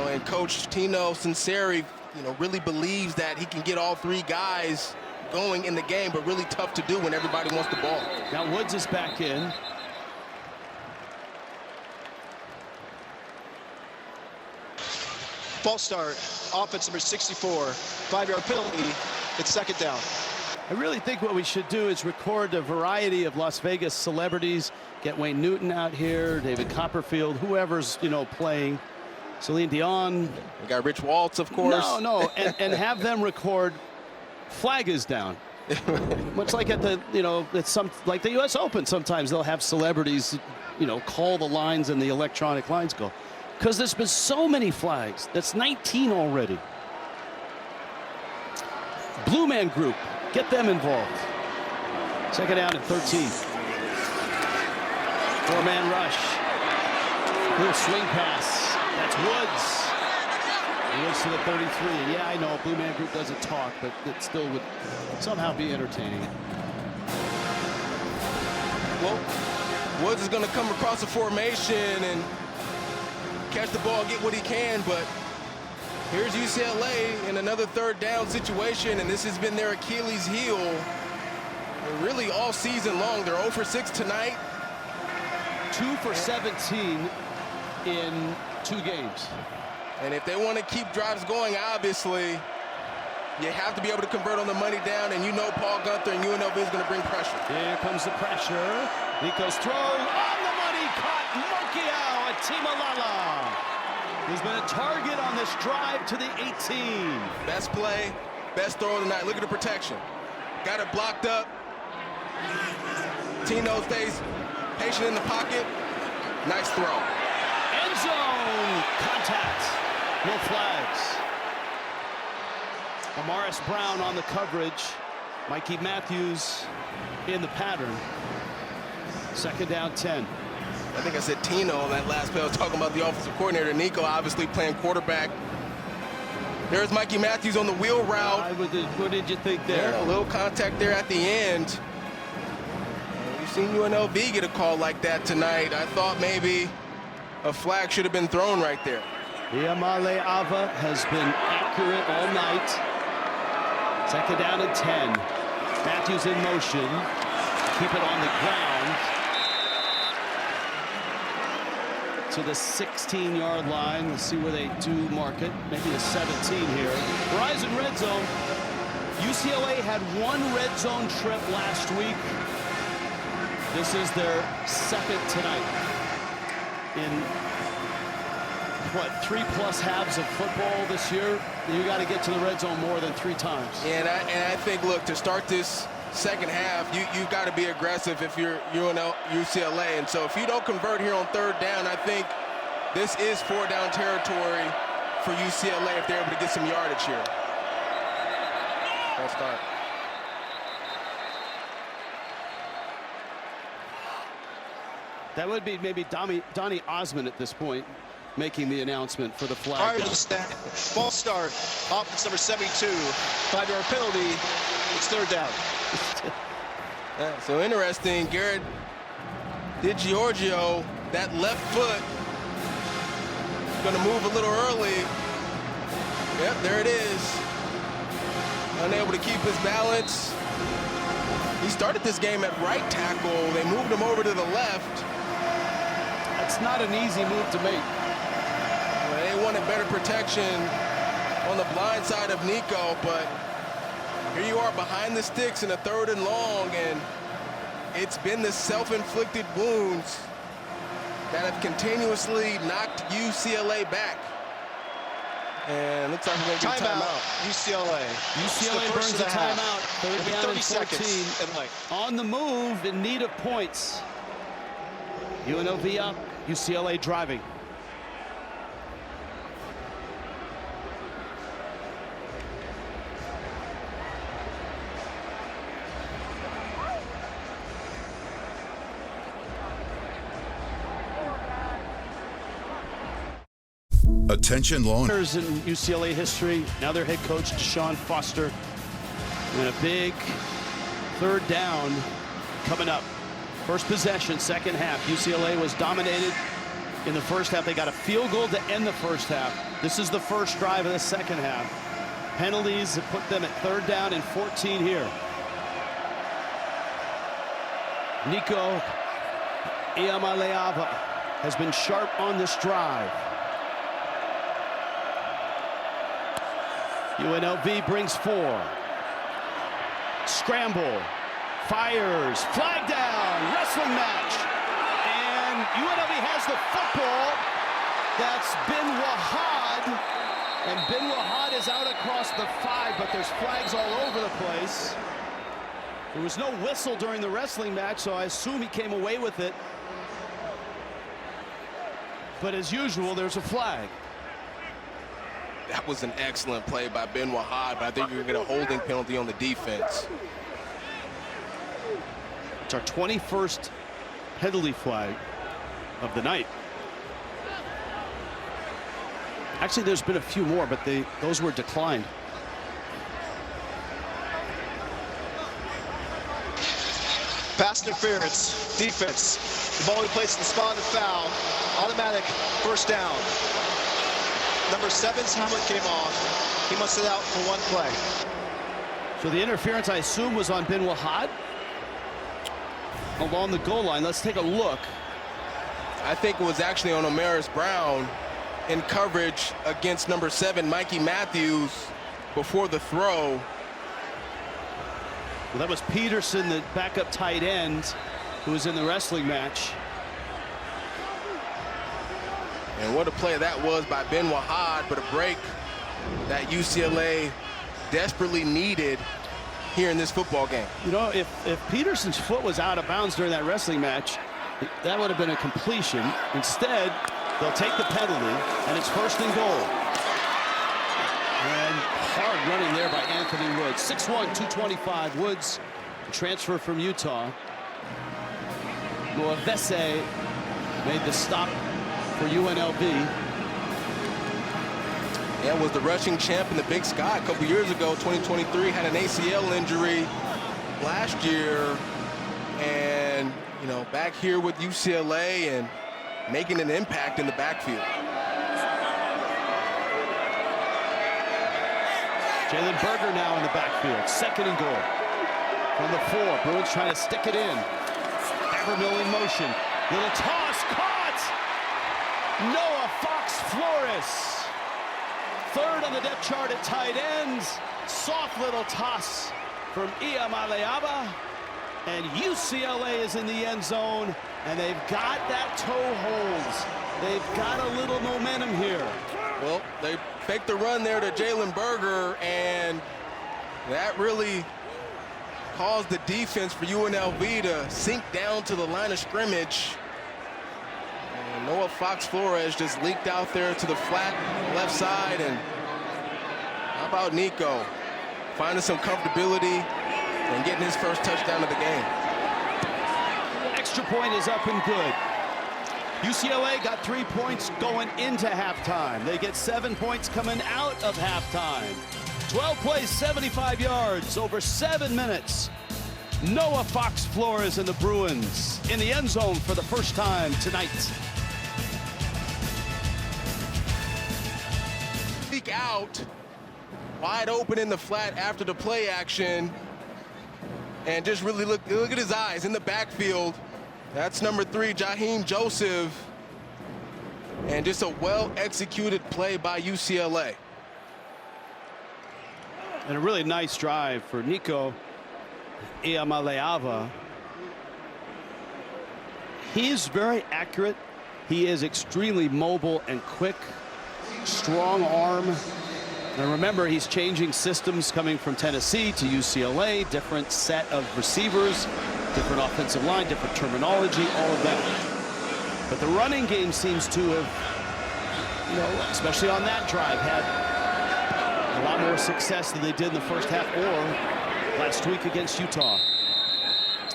And Coach Tino Sinceri, you know, really believes that he can get all 3 guys going in the game, but really tough to do when everybody wants the ball. Now Woods is back in. False start, offense number 64, 5-yard penalty. It's second down. I really think what we should do is record a variety of Las Vegas celebrities, get Wayne Newton out here, David Copperfield, whoever's, you know, playing. Celine Dion. We got Rich Waltz, of course. No, and have them record flag is down. Much like at the, you know, it's like the U.S. Open, sometimes they'll have celebrities, you know, call the lines and the electronic lines go. Because there's been so many flags. That's 19 already. Blue Man Group, get them involved. Second down and 13. 4-man rush. Little swing pass. That's Woods. Woods to the 33. Yeah, I know Blue Man Group doesn't talk, but it still would somehow be entertaining. Well, Woods is going to come across the formation and catch the ball, get what he can, but here's UCLA in another 3rd down situation, and this has been their Achilles heel really all season long. They're 0 for 6 tonight. 2 for 17 in 2 games. And if they want to keep drives going, obviously, you have to be able to convert on the money down, and you know Paul Gunther and UNLV is going to bring pressure. Here comes the pressure. Nico's throw on the money, caught Mokiao at Timalala, who's been a target on this drive to the 18. Best play, best throw of the night. Look at the protection. Got it blocked up. Tino stays patient in the pocket. Nice throw. End zone contact. No flags. Amaris Brown on the coverage. Mikey Matthews in the pattern. Second down 10. I think I said Tino on that last play. I was talking about the offensive coordinator. Nico obviously playing quarterback. There's Mikey Matthews on the wheel route. What did you think there? Yeah, a little contact there at the end. We've seen UNLV get a call like that tonight. I thought maybe a flag should have been thrown right there. Iamale Ava has been accurate all night. Second down and 10. Matthews in motion. Keep it on the ground. To the 16-yard line. Let's see where they do mark it. Maybe the 17 here. Verizon red zone. UCLA had 1 red zone trip last week. This is their 2nd tonight. In what, 3+ halves of football this year? You got to get to the red zone more than 3 times. And I think, look, to start this second half, you've got to be aggressive if you're UCLA. And so if you don't convert here on 3rd down, I think this is 4-down territory for UCLA if they're able to get some yardage here. False start. That would be maybe Donnie Osmond at this point making the announcement for the flag. Prior to the snap, false start, offense number 72, 5-yard penalty. It's 3rd down. Yeah, so interesting, Garrett DiGiorgio, that left foot, gonna move a little early. Yep, there it is. Unable to keep his balance. He started this game at right tackle. They moved him over to the left. That's not an easy move to make. Well, they wanted better protection on the blind side of Nico, but here you are behind the sticks in a 3rd and long, and it's been the self-inflicted wounds that have continuously knocked UCLA back. And looks like we're going to get a timeout. UCLA. UCLA burns a timeout. 3rd down and 14. Seconds in length. On the move, in need of points. UNLV up, UCLA driving. Attention law. In UCLA history, now their head coach, Deshaun Foster. And a big 3rd down coming up. First possession, second half. UCLA was dominated in the first half. They got a field goal to end the first half. This is the first drive of the second half. Penalties have put them at 3rd down and 14 here. Nico Iamaleava has been sharp on this drive. UNLV brings 4. Scramble. Fires. Flag down. Wrestling match. And UNLV has the football. That's Ben Wahad. And Ben Wahad is out across the 5, but there's flags all over the place. There was no whistle during the wrestling match, so I assume he came away with it. But as usual, there's a flag. That was an excellent play by Ben Wahad, but I think you're going to get a holding penalty on the defense. It's our 21st penalty flag of the night. Actually, there's been a few more, but those were declined. Pass interference, defense. The ball replaced the spot of foul. Automatic 1st down. Number 7's helmet came off. He must sit out for 1 play. So the interference, I assume, was on Ben Wahad along the goal line. Let's take a look. I think it was actually on Omaris Brown in coverage against number 7, Mikey Matthews, before the throw. Well, that was Peterson, the backup tight end, who was in the wrestling match. And what a play that was by Ben Wahad, but a break that UCLA desperately needed here in this football game. You know, if Peterson's foot was out of bounds during that wrestling match, that would have been a completion. Instead, they'll take the penalty, and it's 1st and goal. And hard running there by Anthony Woods. 6'1", 225. Woods, transfer from Utah. Moavese made the stop for UNLV. Yeah, was the rushing champ in the Big Sky a couple years ago. 2023, had an ACL injury last year, and you know, back here with UCLA and making an impact in the backfield. Jalen Berger now in the backfield. 2nd and goal from the 4. Bruins trying to stick it in. Habermill in motion. Little toss, caught! Noah Fox Flores. 3rd on the depth chart at tight ends. Soft little toss from Iamaleava. And UCLA is in the end zone. And they've got that toe holds. They've got a little momentum here. Well, they faked the run there to Jalen Berger, and that really caused the defense for UNLV to sink down to the line of scrimmage. And Noah Fox Flores just leaked out there to the flat left side. And how about Nico finding some comfortability and getting his first touchdown of the game? Extra point is up and good. UCLA got 3 points going into halftime. They get 7 points coming out of halftime. 12 plays, 75 yards, over 7 minutes. Noah Fox Flores and the Bruins in the end zone for the first time tonight. Peek out, wide open in the flat after the play action. And just really look at his eyes in the backfield. That's number 3, Jaheim Joseph. And just a well-executed play by UCLA. And a really nice drive for Nico Iamaleava. He is very accurate. He is extremely mobile and quick, strong arm. And remember, he's changing systems coming from Tennessee to UCLA, different set of receivers, different offensive line, different terminology, all of that. But the running game seems to have, especially on that drive, had a lot more success than they did in the first half or last week against Utah.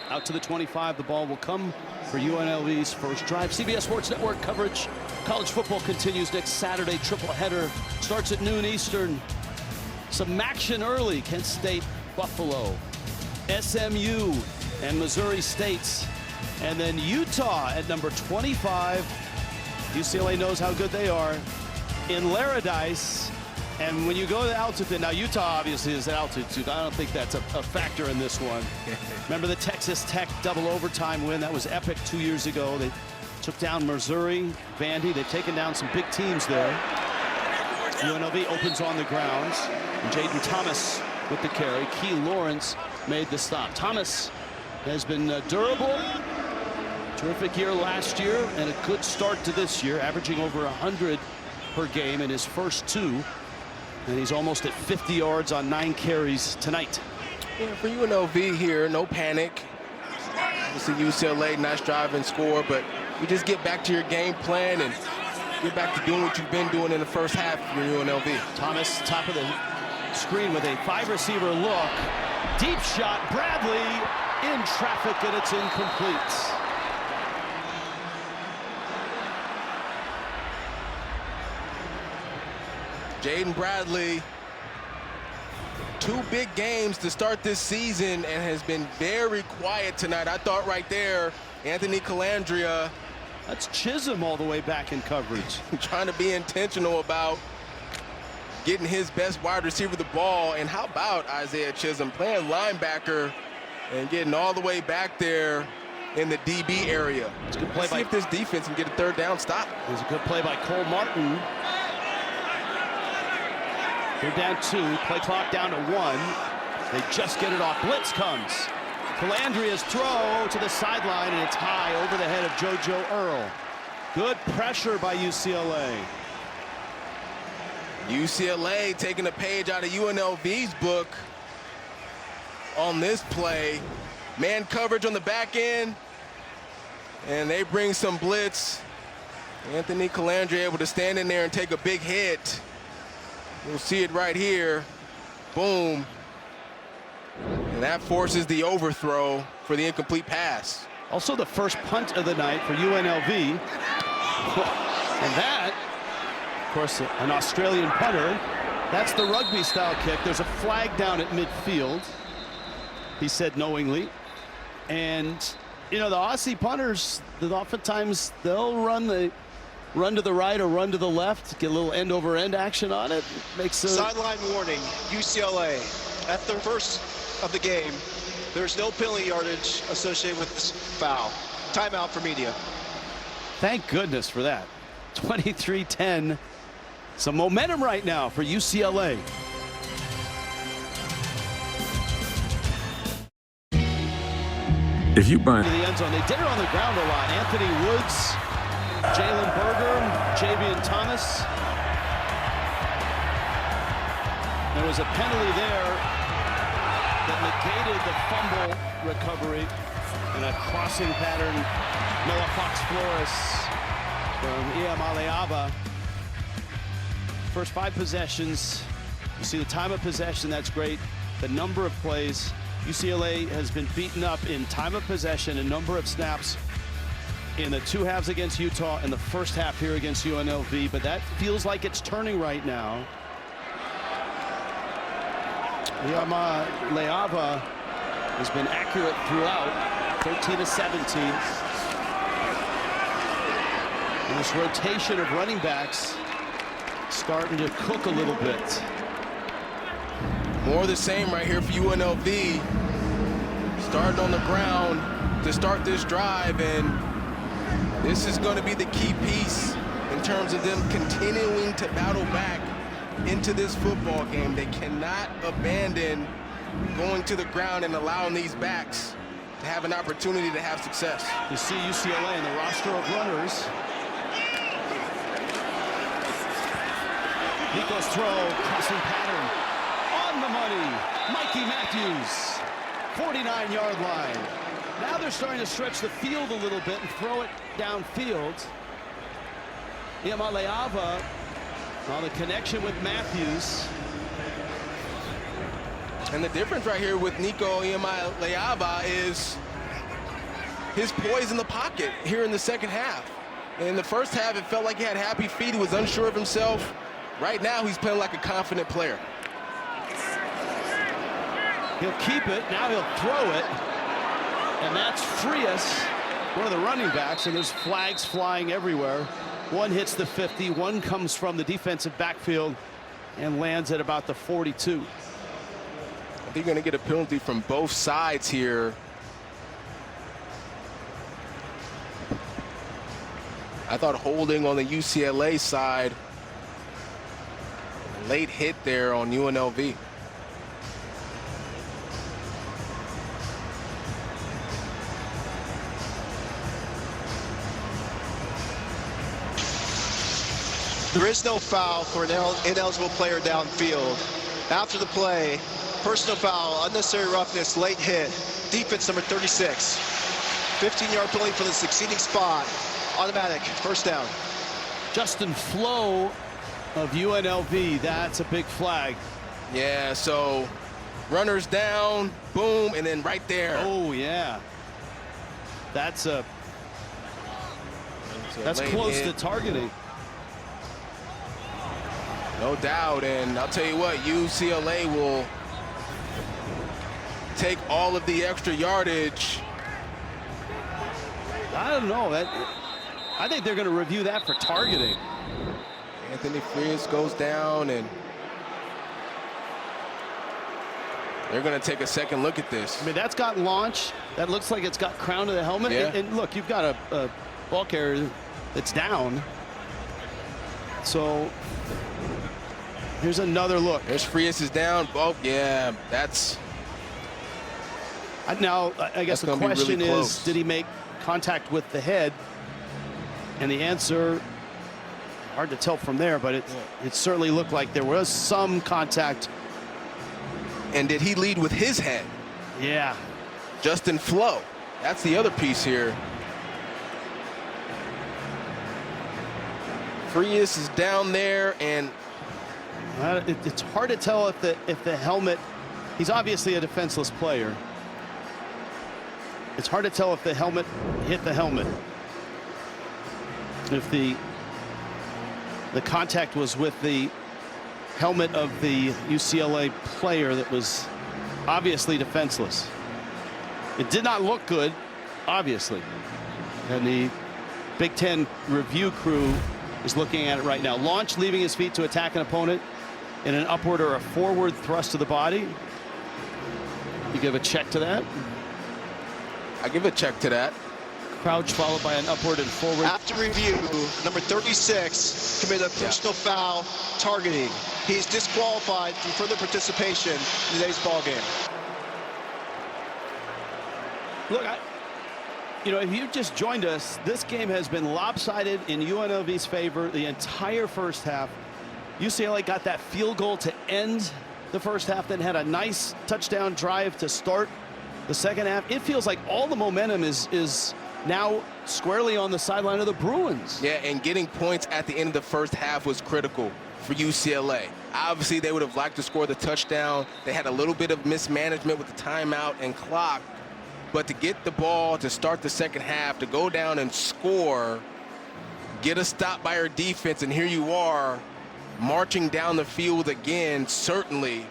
Out to the 25, the ball will come for UNLV's first drive. CBS Sports Network coverage. College football continues next Saturday. Triple header starts at noon Eastern. Some action early. Kent State, Buffalo, SMU, and Missouri State. And then Utah at number 25. UCLA knows how good they are in Laradice. And when you go to altitude, now Utah obviously is altitude. I don't think that's a factor in this one. Remember the Texas Tech double overtime win? That was epic 2 years ago. They took down Missouri, Vandy. They've taken down some big teams there. UNLV opens on the grounds. And Jaden Thomas with the carry. Key Lawrence made the stop. Thomas has been durable. Terrific year last year and a good start to this year, averaging over 100 per game in his first 2. And he's almost at 50 yards on 9 carries tonight. Yeah, for UNLV here, no panic. Obviously UCLA, nice drive and score, but you just get back to your game plan and get back to doing what you've been doing in the first half for UNLV. Thomas, top of the screen with a 5-receiver look. Deep shot, Bradley in traffic, and it's incomplete. Jaden Bradley, 2 big games to start this season and has been very quiet tonight. I thought right there, Anthony Calandria. That's Chisholm all the way back in coverage. Trying to be intentional about getting his best wide receiver the ball. And how about Isaiah Chisholm playing linebacker and getting all the way back there in the DB area. It's a good play. Let's see if this defense can get a 3rd down stop. It was a good play by Cole Martin. They're down 2, play clock down to 1. They just get it off. Blitz comes. Calandria's throw to the sideline, and it's high over the head of JoJo Earl. Good pressure by UCLA. UCLA taking a page out of UNLV's book on this play. Man coverage on the back end, and they bring some blitz. Anthony Calandria able to stand in there and take a big hit. You'll see it right here. Boom. And that forces the overthrow for the incomplete pass. Also the first punt of the night for UNLV. And that, of course, an Australian punter. That's the rugby style kick. There's a flag down at midfield, he said knowingly. And, the Aussie punters, oftentimes they'll run to the right or run to the left, get a little end-over-end action on it. Makes a sideline warning, UCLA. At the first of the game, there's no penalty yardage associated with this foul. Timeout for media. Thank goodness for that. 23-10. Some momentum right now for UCLA. If you buy To the end zone. They did it on the ground a lot. Anthony Woods, Jalen Berger, Javian Thomas. There was a penalty there that negated the fumble recovery and a crossing pattern. Noah Fox Flores from Iamaleava. First 5 possessions. You see the time of possession, that's great. The number of plays. UCLA has been beaten up in time of possession and number of snaps in the 2 halves against Utah and the first half here against UNLV, but that feels like it's turning right now. Iamaleava has been accurate throughout, 13 of 17. And this rotation of running backs starting to cook a little bit. More of the same right here for UNLV. Starting on the ground to start this drive, and this is going to be the key piece in terms of them continuing to battle back into this football game. They cannot abandon going to the ground and allowing these backs to have an opportunity to have success. You see UCLA in the roster of runners. Nico's throw, crossing pattern, on the money. Mikey Matthews, 49-yard line. Now they're starting to stretch the field a little bit and throw it downfield. Iamaleava on the connection with Matthews. And the difference right here with Nico Iamaleava is his poise in the pocket here in the second half. In the first half, it felt like he had happy feet. He was unsure of himself. Right now, he's playing like a confident player. He'll keep it. Now he'll throw it. And that's Frias, one of the running backs, and there's flags flying everywhere. One hits the 50, one comes from the defensive backfield and lands at about the 42. I think you're going to get a penalty from both sides here. I thought holding on the UCLA side. Late hit there on UNLV. There is no foul for an ineligible player downfield. After the play, personal foul, unnecessary roughness, late hit, defense number 36. 15-yard penalty for the succeeding spot. Automatic, first down. Justin Flo of UNLV, that's a big flag. Yeah, so runners down, boom, and then right there. Oh, yeah. That's close hit. to targeting. No doubt, and I'll tell you what, UCLA will take all of the extra yardage. I don't know. I think they're going to review that for targeting. Anthony Frias goes down, and they're going to take a second look at this. I mean, that's got launch. That looks like it's got crown to the helmet. Yeah. And look, you've got a ball carrier that's down. So here's another look. There's Frias is down. Oh, yeah, that's... Now, I guess the question really is, did he make contact with the head? And the answer, hard to tell from there, but it certainly looked like there was some contact. And did he lead with his head? Yeah. Justin Flo. That's the other piece here. Frias is down there, and it's hard to tell if the helmet, he's obviously a defenseless player. It's hard to tell if the helmet hit the helmet. If the contact was with the helmet of the UCLA player that was obviously defenseless. It did not look good, obviously. And the Big Ten review crew is looking at it right now. Launch, leaving his feet to attack an opponent in an upward or a forward thrust to the body. You give a check to that? I give a check to that. Crouch followed by an upward and forward. After review, number 36 committed a personal foul targeting. He's disqualified from further participation in today's ball game. Look, if you just joined us, this game has been lopsided in UNLV's favor the entire first half. UCLA got that field goal to end the first half, then had a nice touchdown drive to start the second half. It feels like all the momentum is now squarely on the sideline of the Bruins. Yeah, and getting points at the end of the first half was critical for UCLA. Obviously, they would have liked to score the touchdown. They had a little bit of mismanagement with the timeout and clock. But to get the ball to start the second half, to go down and score, get a stop by our defense, and here you are marching down the field again, certainly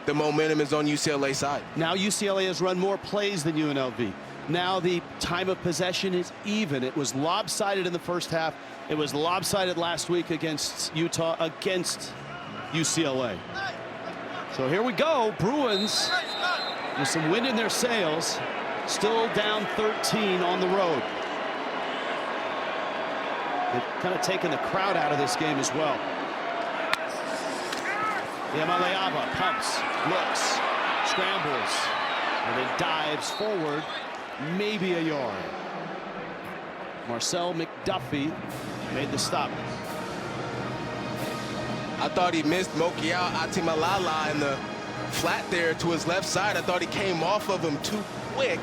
the momentum is on UCLA's side. Now UCLA has run more plays than UNLV. Now the time of possession is even. It was lopsided in the first half. It was lopsided last week against Utah, against UCLA. So here we go. Bruins with some wind in their sails, still down 13 on the road. They've kind of taken the crowd out of this game as well. Iamaleava pumps, looks, scrambles, and then dives forward, maybe a yard. Marcel McDuffie made the stop. I thought he missed Mokiao Atimalala in the flat there to his left side. I thought he came off of him too quick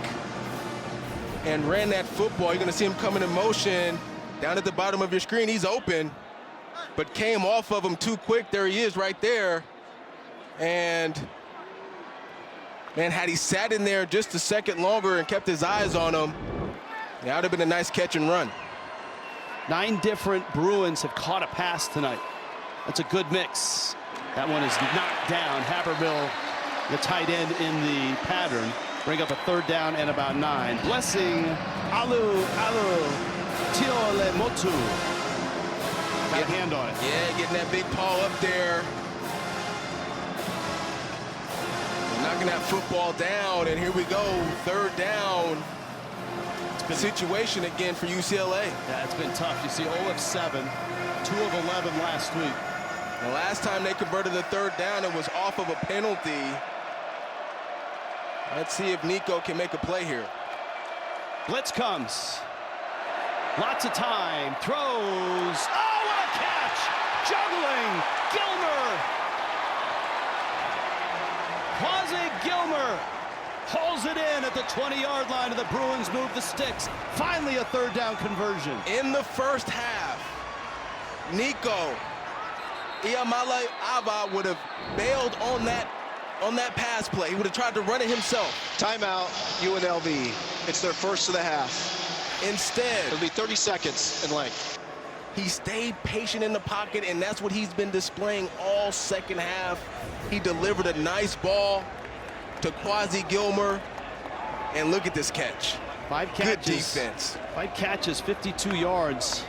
and ran that football. You're going to see him coming in motion down at the bottom of your screen. He's open, but came off of him too quick. There he is right there. And, man, had he sat in there just a second longer and kept his eyes on him, that would have been a nice catch and run. 9 different Bruins have caught a pass tonight. That's a good mix. That one is knocked down. Habermill, the tight end in the pattern, bring up a 3rd down and about 9. Blessing, Alu, Tiole Motu. Got a hand on it. Yeah, getting that big paw up there. Knocking that football down, and here we go, 3rd down. It's been a situation again for UCLA. Yeah, it's been tough. You see 0 of 7, 2 of 11 last week. The last time they converted the 3rd down, it was off of a penalty. Let's see if Nico can make a play here. Blitz comes. Lots of time. Throws. Oh, what a catch! Juggling. Gilmer. Quasi Gilmer hauls it in at the 20-yard line, and the Bruins move the sticks. Finally a 3rd down conversion. In the first half, Nico Iamaleava would have bailed on that pass play. He would have tried to run it himself. Timeout, UNLV. It's their first of the half. Instead, It'll be 30 seconds in length. he stayed patient in the pocket, and that's what he's been displaying all second half. He delivered a nice ball to Quasi Gilmer, and look at this catch. 5 catches. Good defense. 5 catches, 52 yards.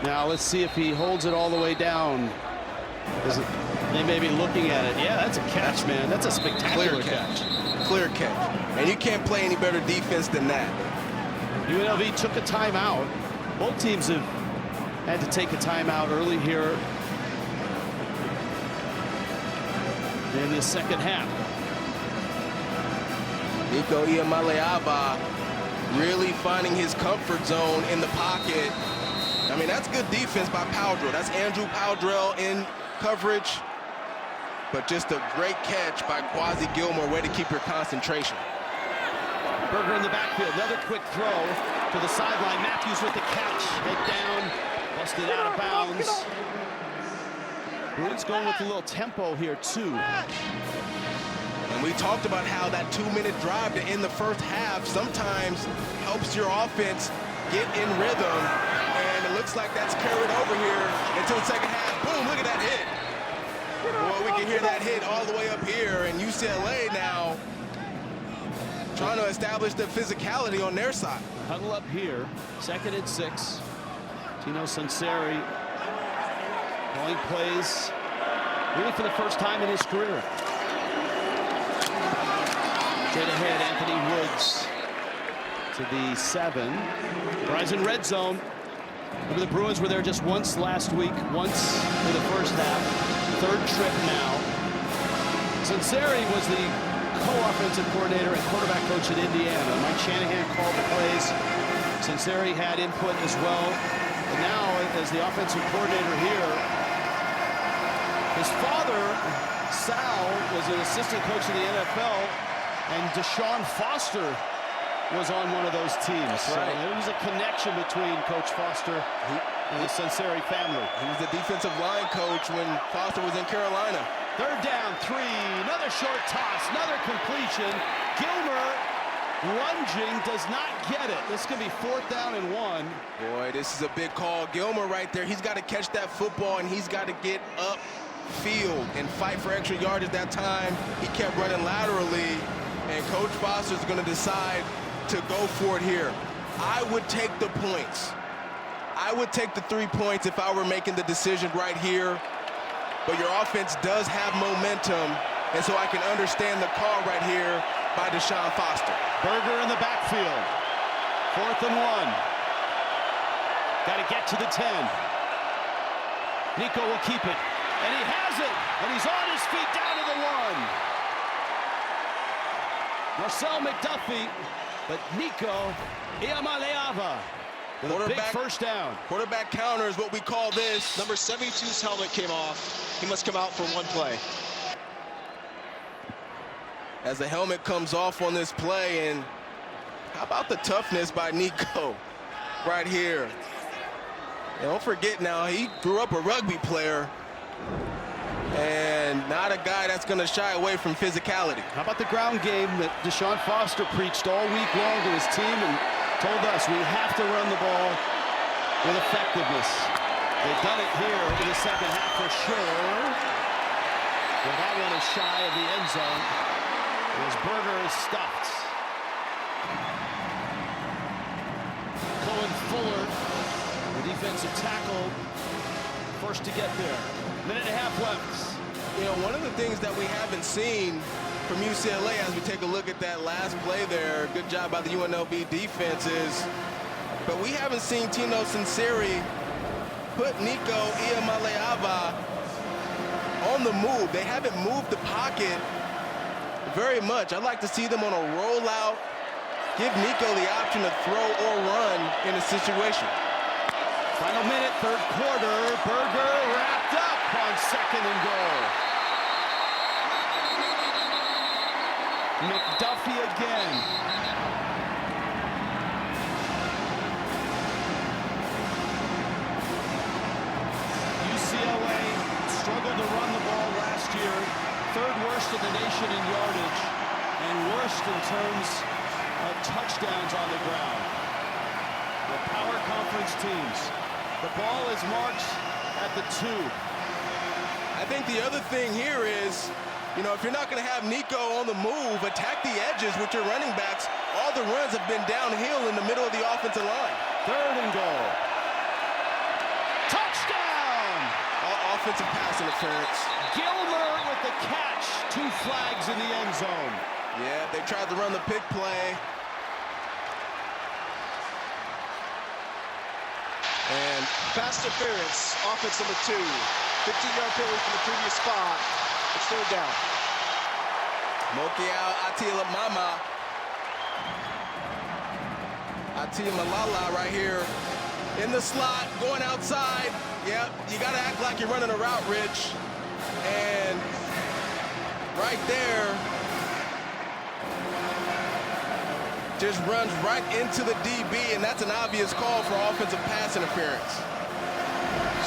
Now let's see if he holds it all the way down. They may be looking at it. Yeah, that's a catch, man. That's a spectacular catch. Clear catch. And you can't play any better defense than that. UNLV took a timeout. Both teams have had to take a timeout early here in the second half. Nico Iamaleava really finding his comfort zone in the pocket. I mean, that's good defense by Powdrell. That's Andrew Powdrell in coverage. But just a great catch by Quasi Gilmer. Way to keep your concentration. Berger in the backfield. Another quick throw to the sideline. Matthews with the catch. Head down. Busted out of bounds. Bruins going with a little tempo here, too. And we talked about how that 2-minute drive to end the first half sometimes helps your offense get in rhythm. And it looks like that's carried over here until the second half. Boom, look at that hit. Boy, we can hear that hit all the way up here. And UCLA now trying to establish the physicality on their side. Huddle up here. 2nd and 6. Tino Sunseri calling plays really for the first time in his career. Straight ahead, Anthony Woods to the 7. Verizon red zone. Remember, the Bruins were there just once last week, once for the first half. 3rd trip now. Sunseri was the co-offensive coordinator and quarterback coach at Indiana. Mike Shanahan called the plays. Sunseri had input as well. And now, as the offensive coordinator here, his father, Sal, was an assistant coach in the NFL, and Deshaun Foster was on one of those teams. That's right. So there was a connection between Coach Foster and the Sunseri family. He was the defensive line coach when Foster was in Carolina. 3rd down, 3. Another short toss, another completion. Gilmer lunging, does not get it. This could be 4th down and 1. Boy, this is a big call. Gilmer right there. He's got to catch that football, and he's got to get up field and fight for extra yardage that time. He kept running laterally, and Coach Foster's going to decide to go for it here. I would take the points. I would take the 3 points if I were making the decision right here. But your offense does have momentum, and so I can understand the call right here by Deshaun Foster. Berger in the backfield. 4th and 1. Got to get to the 10. Nico will keep it, and he has it, and he's on his feet down to the 1. Marcel McDuffie, but Nico Iamaleava with a big first down. Quarterback counter is what we call this. Number 72's helmet came off. He must come out for one play. As the helmet comes off on this play, and how about the toughness by Nico right here? And don't forget now, he grew up a rugby player and not a guy that's going to shy away from physicality. How about the ground game that Deshaun Foster preached all week long to his team and told us we have to run the ball with effectiveness. They've done it here in the second half for sure. Well, that one is shy of the end zone as Berger is stuffed. Cohen Fuller, the defensive tackle, first to get there. Minute and a half left. You know, one of the things that we haven't seen from UCLA as we take a look at that last play there, good job by the UNLV defense, but we haven't seen Tino Sinceri put Nico Iamaleava on the move. They haven't moved the pocket very much. I'd like to see them on a rollout, give Nico the option to throw or run in a situation. Final minute, 3rd quarter. Berger wrapped up on 2nd and goal. McDuffie again. UCLA struggled to run the ball last year. 3rd worst in the nation in yardage and worst in terms of touchdowns on the ground. The power conference teams. The ball is marked at the 2. I think the other thing here is, you know, if you're not going to have Nico on the move, attack the edges with your running backs. All the runs have been downhill in the middle of the offensive line. 3rd and goal. Touchdown! Offensive pass interference. Gilmer with the catch. 2 flags in the end zone. Yeah, they tried to run the pick play. And Pass interference, offense number 2. 15-yard penalty from the previous spot. It's 3rd down. Mokiao Atiamalala right here in the slot, going outside. Yep, you got to act like you're running a route, Rich. And right there, just runs right into the DB, and that's an obvious call for offensive pass interference.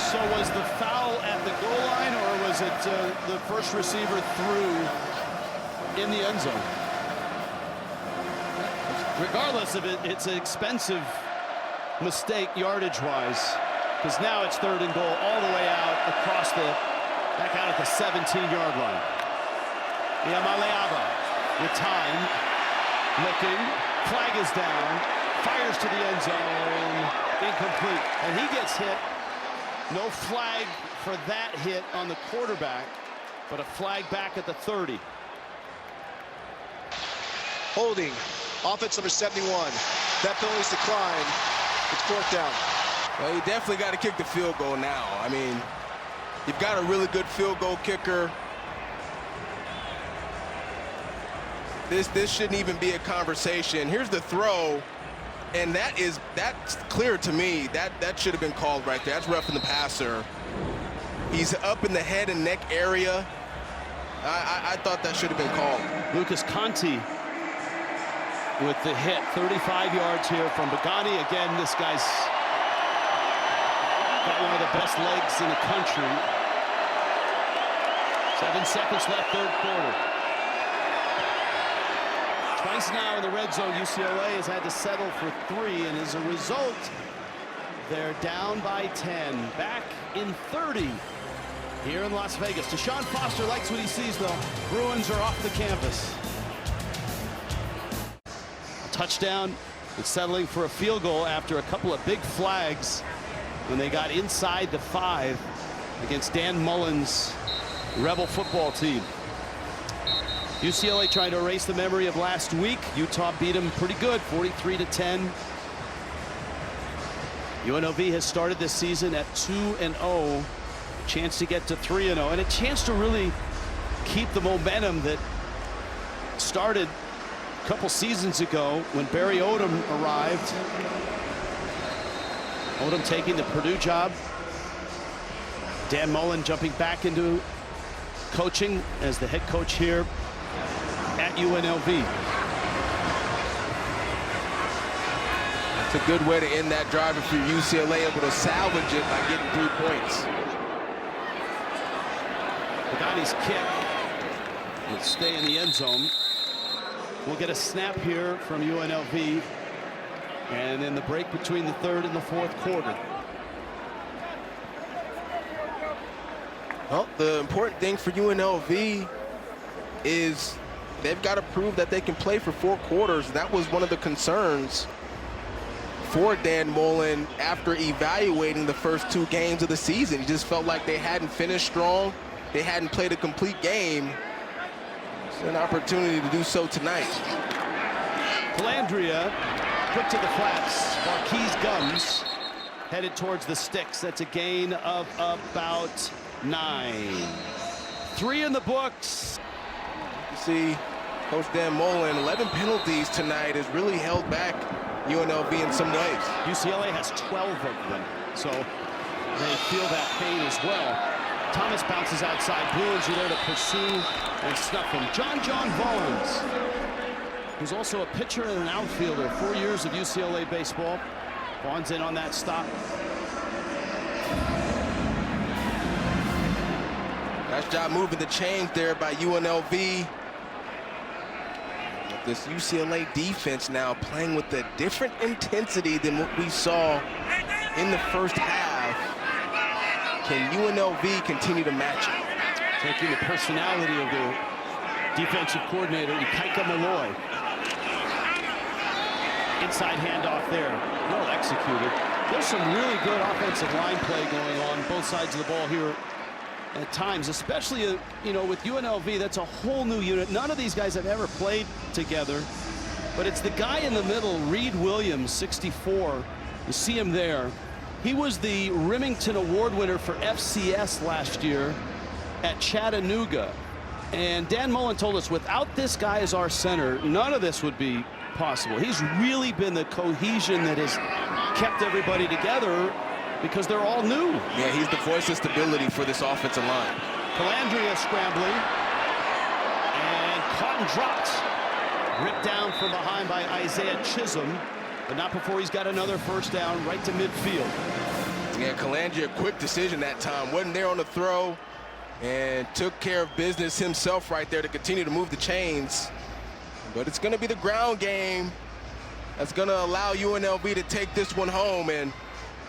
So was the foul at the goal line, or was it the first receiver threw in the end zone? Regardless of it, it's an expensive mistake yardage-wise, because now it's 3rd and goal all the way out across back out at the 17-yard line. Iamaleava with time, looking, flag is down, fires to the end zone, incomplete, and he gets hit. No flag for that hit on the quarterback, but a flag back at the 30. Holding, offense number 71. That penalty's declined. It's 4th down. Well, you definitely got to kick the field goal now. I mean, you've got a really good field goal kicker. This shouldn't even be a conversation. Here's the throw, and that's clear to me. That should have been called right there. That's roughing the passer. He's up in the head and neck area. I thought that should have been called. Lucas Conti with the hit, 35 yards here from Bagani. Again, this guy's got one of the best legs in the country. 7 seconds left, 3rd quarter. Twice now in the red zone, UCLA has had to settle for 3, and as a result, they're down by 10. Back in 30 here in Las Vegas. Deshaun Foster likes what he sees, though. Bruins are off the campus. Touchdown. It's settling for a field goal after a couple of big flags when they got inside the 5 against Dan Mullen's Rebel football team. UCLA trying to erase the memory of last week. Utah beat them pretty good, 43-10. UNLV has started this season at 2-0. Chance to get to 3-0, and a chance to really keep the momentum that started a couple seasons ago when Barry Odom arrived. Odom taking the Purdue job. Dan Mullen jumping back into coaching as the head coach here at UNLV. It's a good way to end that drive if you're UCLA, able to salvage it by getting 3 points. Pagani's kick will stay in the end zone. We'll get a snap here from UNLV, and then the break between the 3rd and the 4th quarter. Well, the important thing for UNLV is they've got to prove that they can play for 4 quarters. That was one of the concerns for Dan Mullen after evaluating the first 2 games of the season. He just felt like they hadn't finished strong. They hadn't played a complete game. It's an opportunity to do so tonight. Calandria quick to the flats. Marquise Guns headed towards the sticks. That's a gain of about 9. 3 in the books. You see Coach Dan Mullen, 11 penalties tonight, has really held back UNLV in some ways. UCLA has 12 of them, so they feel that pain as well. Thomas bounces outside. Bruins are there to pursue and snuff him. John Vaughns, who's also a pitcher and an outfielder. 4 years of UCLA baseball. Vaughns in on that stop. Nice job moving the chains there by UNLV. This UCLA defense now playing with a different intensity than what we saw in the first half. Can UNLV continue to match it? Taking the personality of the defensive coordinator, Ikaika Malloy. Inside handoff there. Well executed. There's some really good offensive line play going on both sides of the ball here at times, especially with UNLV. That's a whole new unit. None of these guys have ever played together, but it's the guy in the middle, Reed Williams, 64. You see him there. He was the Remington Award winner for FCS last year at Chattanooga. And Dan Mullen told us without this guy as our center, none of this would be possible. He's really been the cohesion that has kept everybody together because they're all new. Yeah, he's the voice of stability for this offensive line. Calandria scrambling. And caught and dropped. Ripped down from behind by Isaiah Chisholm, but not before he's got another first down right to midfield. Yeah, Calandria, quick decision that time. Wasn't there on the throw and took care of business himself right there to continue to move the chains. But it's going to be the ground game that's going to allow UNLV to take this one home. And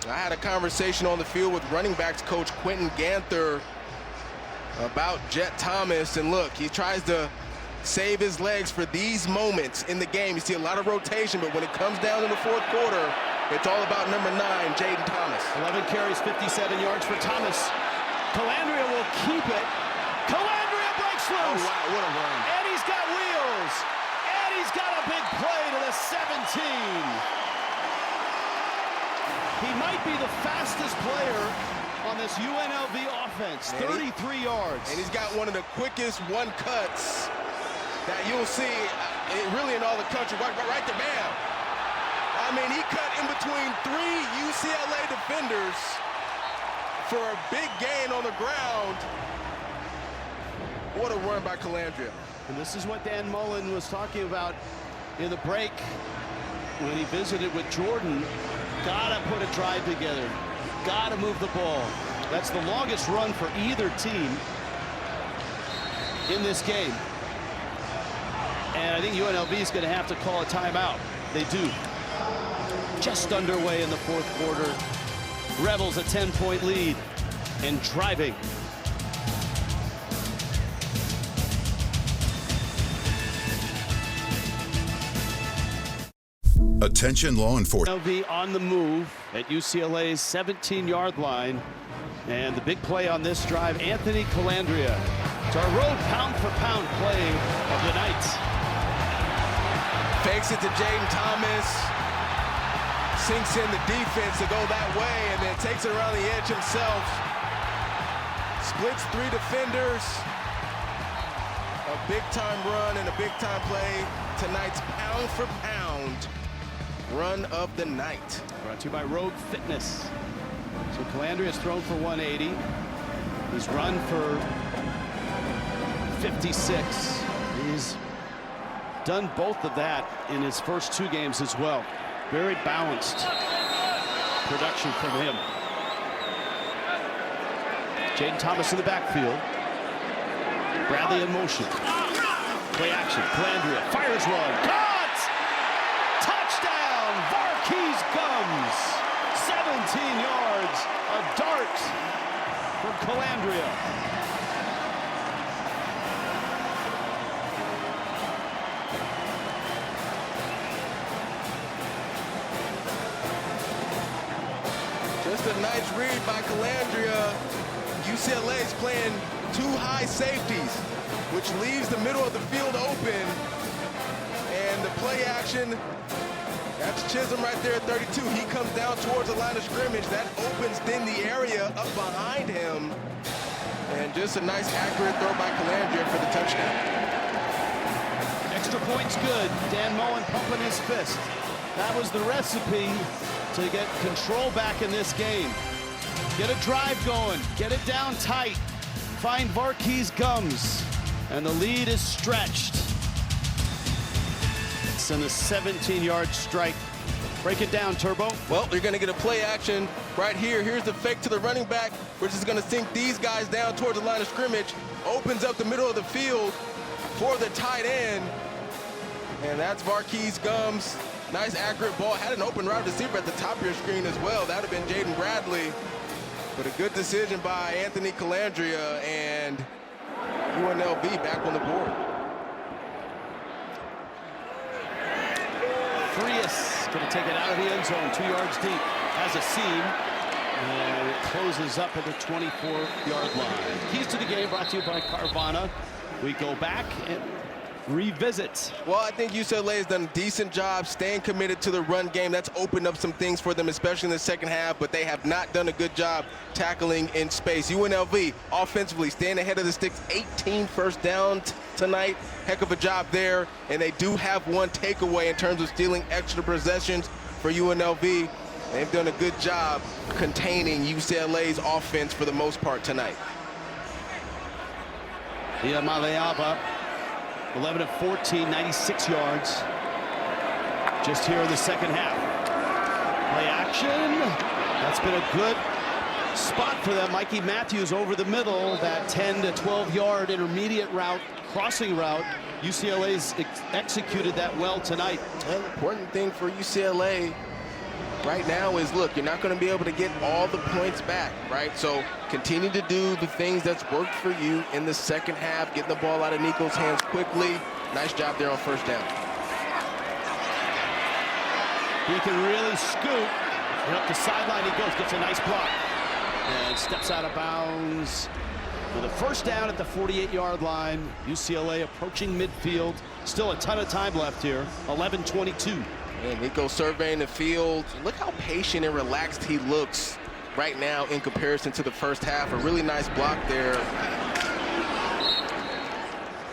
I had a conversation on the field with running backs coach Quentin Ganther about Jet Thomas. And look, he tries to save his legs for these moments in the game. You see a lot of rotation, but when it comes down to the 4th quarter, it's all about number 9, Jaden Thomas. 11 carries, 57 yards for Thomas. Calandria will keep it. Calandria breaks loose. Oh, wow, what a run. And he's got wheels. And he's got a big play to the 17. He might be the fastest player on this UNLV offense. 33 yards. And he's got one of the quickest one cuts that you'll see really in all the country. Right there, bam. I mean, he cut in between 3 UCLA defenders for a big gain on the ground. What a run by Calandria. And this is what Dan Mullen was talking about in the break when he visited with Jordan. Gotta put a drive together. Gotta move the ball. That's the longest run for either team in this game. And I think UNLV is going to have to call a timeout. They do. Just underway in the 4th quarter. Rebels a 10-point lead and driving Attention law enforcement. UNLV on the move at UCLA's 17-yard line. And the big play on this drive, Anthony Calandria. It's our road pound-for-pound play of the night. Fakes it to Jaden Thomas. Sinks in the defense to go that way and then takes it around the edge himself. Splits 3 defenders. A big-time run and a big-time play. Tonight's pound-for-pound run of the night. Brought to you by Rogue Fitness. So Calandria has thrown for 180. He's run for 56. He's done both of that in his first 2 games as well. Very balanced production from him. Jaden Thomas in the backfield. Bradley in motion. Play action. Calandria fires one. Caught! Touchdown! Varkey's Gums. 17 yards. A dart from Calandria. Just a nice read by Calandria. UCLA is playing 2 high safeties, which leaves the middle of the field open. And the play action, that's Chisholm right there at 32. He comes down towards the line of scrimmage. That opens then the area up behind him. And just a nice accurate throw by Calandria for the touchdown. Extra points good. Dan Mullen pumping his fist. That was the recipe to get control back in this game. Get a drive going. Get it down tight. Find Varkey's Gums. And the lead is stretched. It's in a 17-yard strike. Break it down, Turbo. Well, you're going to get a play action right here. Here's the fake to the running back, which is going to sink these guys down towards the line of scrimmage. Opens up the middle of the field for the tight end. And that's Varkey's Gums. Nice accurate ball. Had an open route receiver at the top of your screen as well. That would have been Jaden Bradley. But a good decision by Anthony Calandria, and UNLV back on the board. Frias going to take it out of the end zone, 2 yards deep. Has a seam, and it closes up at the 24-yard line. Keys to the game brought to you by Carvana. We go back and revisit. Well, I think UCLA has done a decent job staying committed to the run game. That's opened up some things for them, especially in the second half, but they have not done a good job tackling in space. UNLV offensively staying ahead of the sticks, 18 first down tonight. Heck of a job there, and they do have one takeaway in terms of stealing extra possessions for UNLV. They've done a good job containing UCLA's offense for the most part tonight. Via Maleaba, 11 of 14, 96 yards. Just here in the second half. Play action. That's been a good spot for them. Mikey Matthews over the middle. That 10 to 12-yard intermediate route, crossing route. UCLA's executed that well tonight. Well, the important thing for UCLA right now is, look, you're not going to be able to get all the points back, right? So continue to do the things that's worked for you in the second half, getting the ball out of Nico's hands quickly. Nice job there on first down. He can really scoot. And up the sideline he goes, gets a nice block. And steps out of bounds for the first down at the 48-yard line. UCLA approaching midfield. Still a ton of time left here. 11:22. And Nico surveying the field. Look how patient and relaxed he looks right now in comparison to the first half. A really nice block there.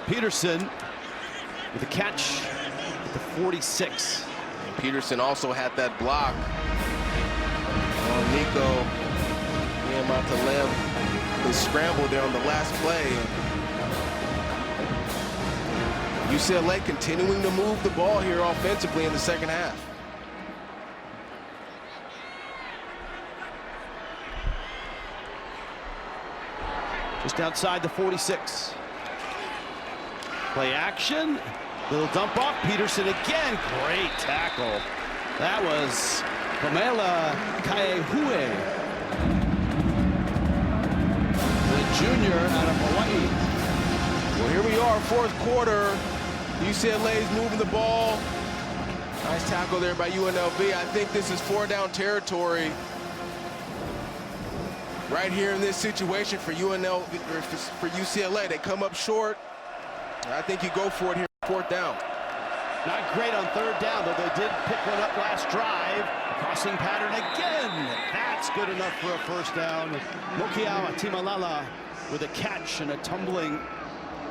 Peterson with a catch at the 46. And Peterson also had that block on Nico. Being about to land his scramble there on the last play. UCLA continuing to move the ball here offensively in the second half. Just outside the 46. Play action. Little dump off. Peterson again. Great tackle. That was Pamela Kaehue, the junior out of Hawaii. Well, here we are, fourth quarter. UCLA is moving the ball. Nice tackle there by UNLV. I think this is 4-down territory right here in this situation for UNLV, or for UCLA. They come up short. I think you go for it here, 4th down. Not great on 3rd down, though they did pick one up last drive. Crossing pattern again. That's good enough for a 1st down. Mokiawa Timalala with a catch and a tumbling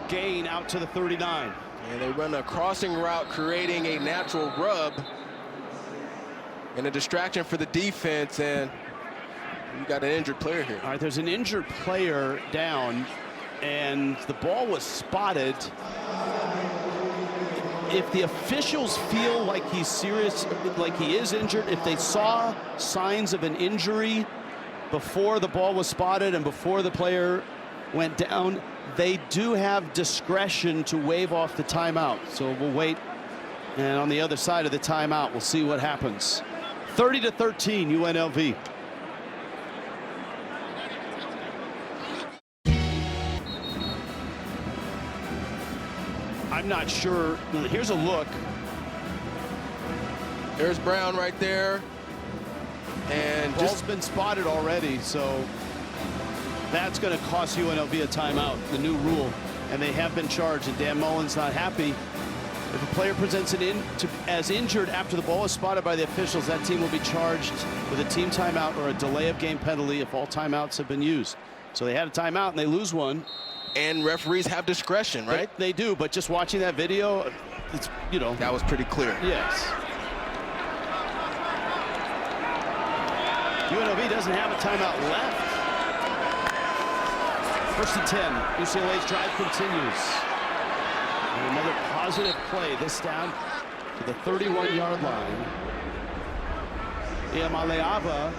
gain out to the 39. And they run a crossing route, creating a natural rub and a distraction for the defense. And you got an injured player here. All right, there's an injured player down, and the ball was spotted. If the officials feel like he's serious, like he is injured, if they saw signs of an injury before the ball was spotted and before the player went down, they do have discretion to waive off the timeout. So we'll wait, and on the other side of the timeout, we'll see what happens. 30-13, UNLV. I'm not sure. Here's a look. There's Brown right there. And Ball's been spotted already, so that's going to cost UNLV a timeout, the new rule. And they have been charged, and Dan Mullen's not happy. If a player presents it as injured after the ball is spotted by the officials, that team will be charged with a team timeout or a delay of game penalty if all timeouts have been used. So they had a timeout and they lose one. And referees have discretion, right? They do, but just watching that video, it's, you know. That was pretty clear. Yes. UNLV doesn't have a timeout left. 1st and 10. UCLA's drive continues. And another positive play, this down to the 31-yard line. Iamaleava,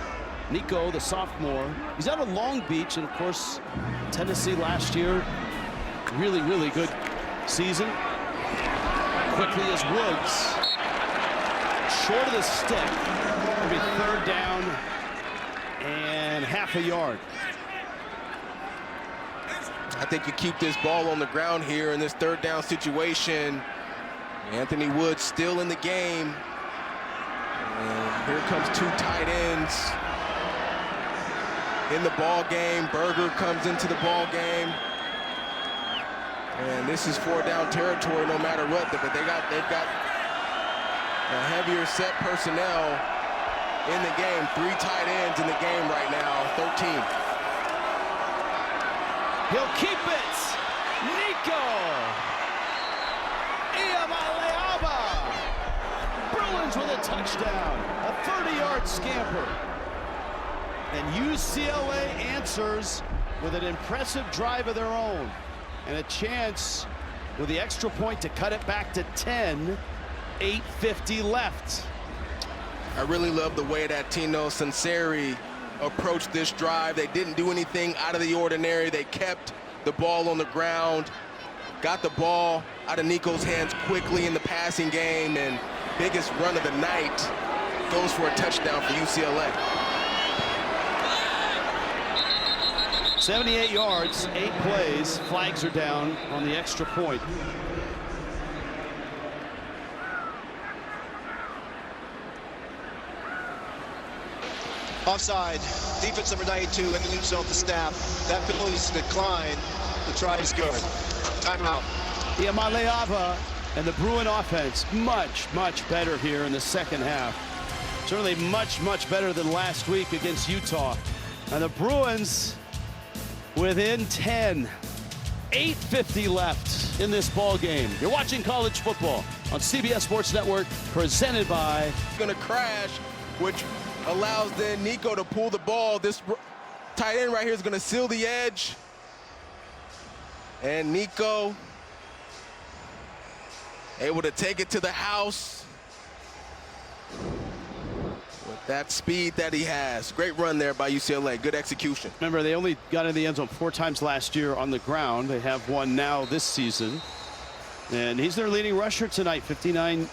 Nico, the sophomore, he's out of Long Beach, and of course, Tennessee last year, really, really good season. Quickly as Woods, short of the stick. It'll be 3rd down and half a yard. I think you keep this ball on the ground here in this 3rd down situation. Anthony Woods still in the game. And here comes 2 tight ends in the ball game. Berger comes into the ball game. And this is 4-down territory no matter what. But they've got a heavier set personnel in the game. 3 tight ends in the game right now, 13. He'll keep it. Nico Iamaleava. Bruins with a touchdown. A 30-yard scamper. And UCLA answers with an impressive drive of their own. And a chance with the extra point to cut it back to 10. 8:50 left. I really love the way that Tino Sanseri approached this drive. They didn't do anything out of the ordinary. They kept the ball on the ground, got the ball out of Nico's hands quickly in the passing game, and biggest run of the night goes for a touchdown for UCLA. 78 yards, 8 plays. Flags are down on the extra point. Offside. Defense number 92 in the neutral zone at the snap. That penalty's declined. The try is good. Timeout. Iamaleava and the Bruin offense much, much better here in the 2nd half. Certainly much, much better than last week against Utah. And the Bruins within 10. 8:50 left in this ball game. You're watching college football on CBS Sports Network, presented by. Going to crash, which allows then Nico to pull the ball. This tight end right here is going to seal the edge. And Nico able to take it to the house with that speed that he has. Great run there by UCLA. Good execution. Remember, they only got in the end zone 4 times last year on the ground. They have 1 now this season. And he's their leading rusher tonight, 59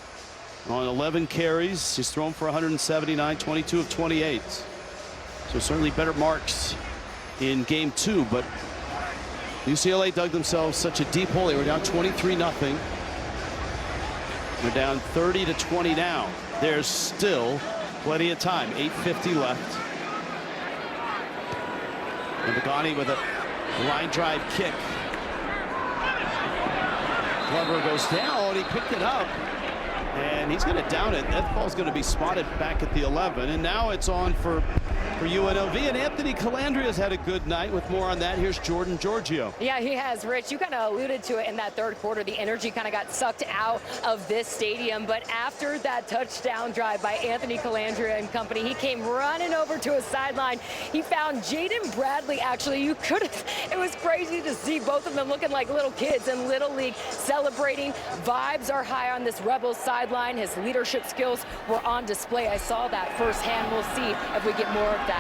on 11 carries. He's thrown for 179, 22 of 28. So certainly better marks in game 2, but UCLA dug themselves such a deep hole. They were down 23-0. They're down 30-20 now. There's still plenty of time. 8:50 left. And Pagani with a line drive kick. Glover goes down. He picked it up. And he's going to down it. That ball's going to be spotted back at the 11. And now it's on for UNLV. And Anthony Calandria's had a good night. With more on that, here's Jordan Giorgio. Yeah, he has, Rich. You kind of alluded to it in that third quarter. The energy kind of got sucked out of this stadium. But after that touchdown drive by Anthony Calandria and company, he came running over to his sideline. He found Jaden Bradley, actually. You could have, it was crazy to see both of them looking like little kids in Little League celebrating. Vibes are high on this Rebels sideline. His leadership skills were on display. I saw that firsthand. We'll see if we get more of that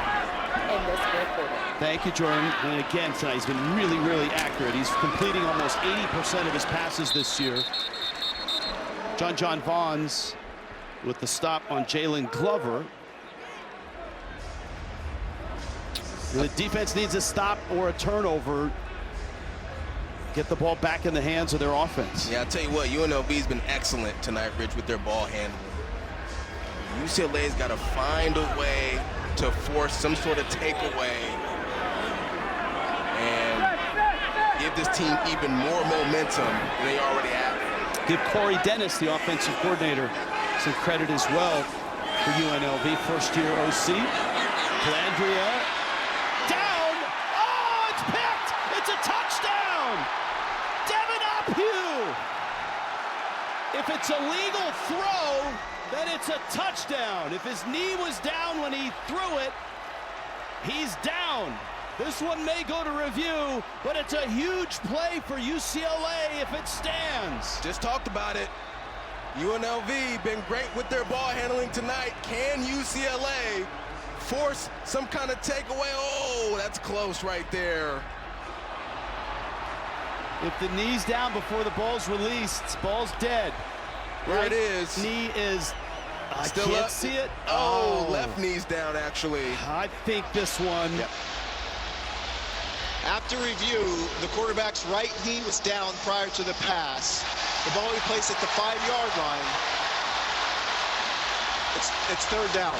in this fourth quarter. Thank you, Jordan. And again, tonight he's been really, really accurate. He's completing almost 80% of his passes this year. John Vaughns with the stop on Jalen Glover. The defense needs a stop or a turnover. Get the ball back in the hands of their offense. Yeah, I'll tell you what, UNLV's been excellent tonight, Rich, with their ball handling. UCLA's got to find a way to force some sort of takeaway and give this team even more momentum than they already have. Give Corey Dennis, the offensive coordinator, some credit as well for UNLV. First-year OC. Calandria down. Oh, it's picked. It's a touchdown. If it's a legal throw, then it's a touchdown. If his knee was down when he threw it, he's down. This one may go to review, but it's a huge play for UCLA if it stands. Just talked about it. UNLV been great with their ball handling tonight. Can UCLA force some kind of takeaway? Oh, that's close right there. If the knee's down before the ball's released, ball's dead. There it is. Knee is, I still can't up. see it. Oh, left knee's down, actually. I think this one. Yep. After review, the quarterback's right knee was down prior to the pass. The ball he placed at the 5-yard line. It's third down.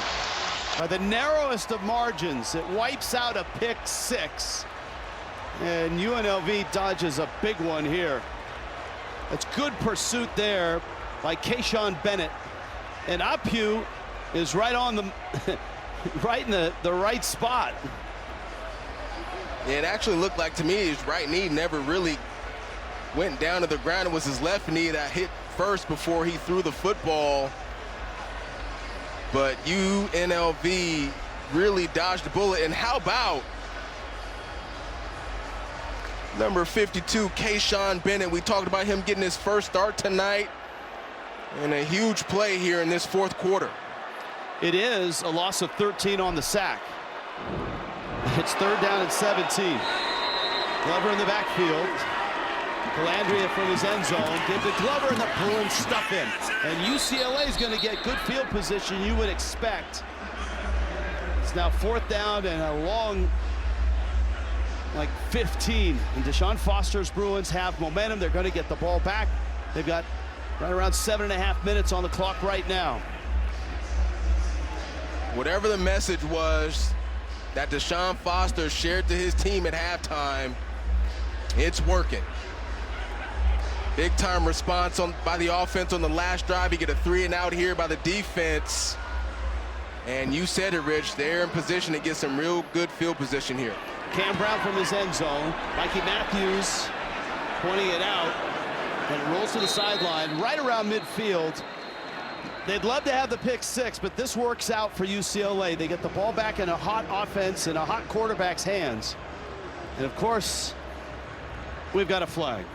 By the narrowest of margins, it wipes out a pick six. And UNLV dodges a big one here. It's good pursuit there by Keyshawn Bennett. And Apu is right on the right in the right spot. Yeah, it actually looked like to me his right knee never really went down to the ground. It was his left knee that hit first before he threw the football. But UNLV really dodged the bullet. And how about number 52, Keyshawn Bennett? We talked about him getting his first start tonight. And a huge play here in this fourth quarter. It is a loss of 13 on the sack. It's third down and 17. Glover in the backfield. Calandria from his end zone. Give the Glover and the Bruins stuff in. And UCLA is going to get good field position, you would expect. It's now fourth down and a long, like 15. And Deshaun Foster's Bruins have momentum. They're going to get the ball back. They've got right around 7.5 minutes on the clock right now. Whatever the message was that Deshaun Foster shared to his team at halftime, it's working. Big time response by the offense on the last drive. You get a 3-and-out here by the defense. And you said it, Rich, they're in position to get some real good field position here. Cam Brown from his end zone. Mikey Matthews pointing it out. And it rolls to the sideline right around midfield. They'd love to have the pick six, but this works out for UCLA. They get the ball back in a hot offense in a hot quarterback's hands. And of course, we've got a flag.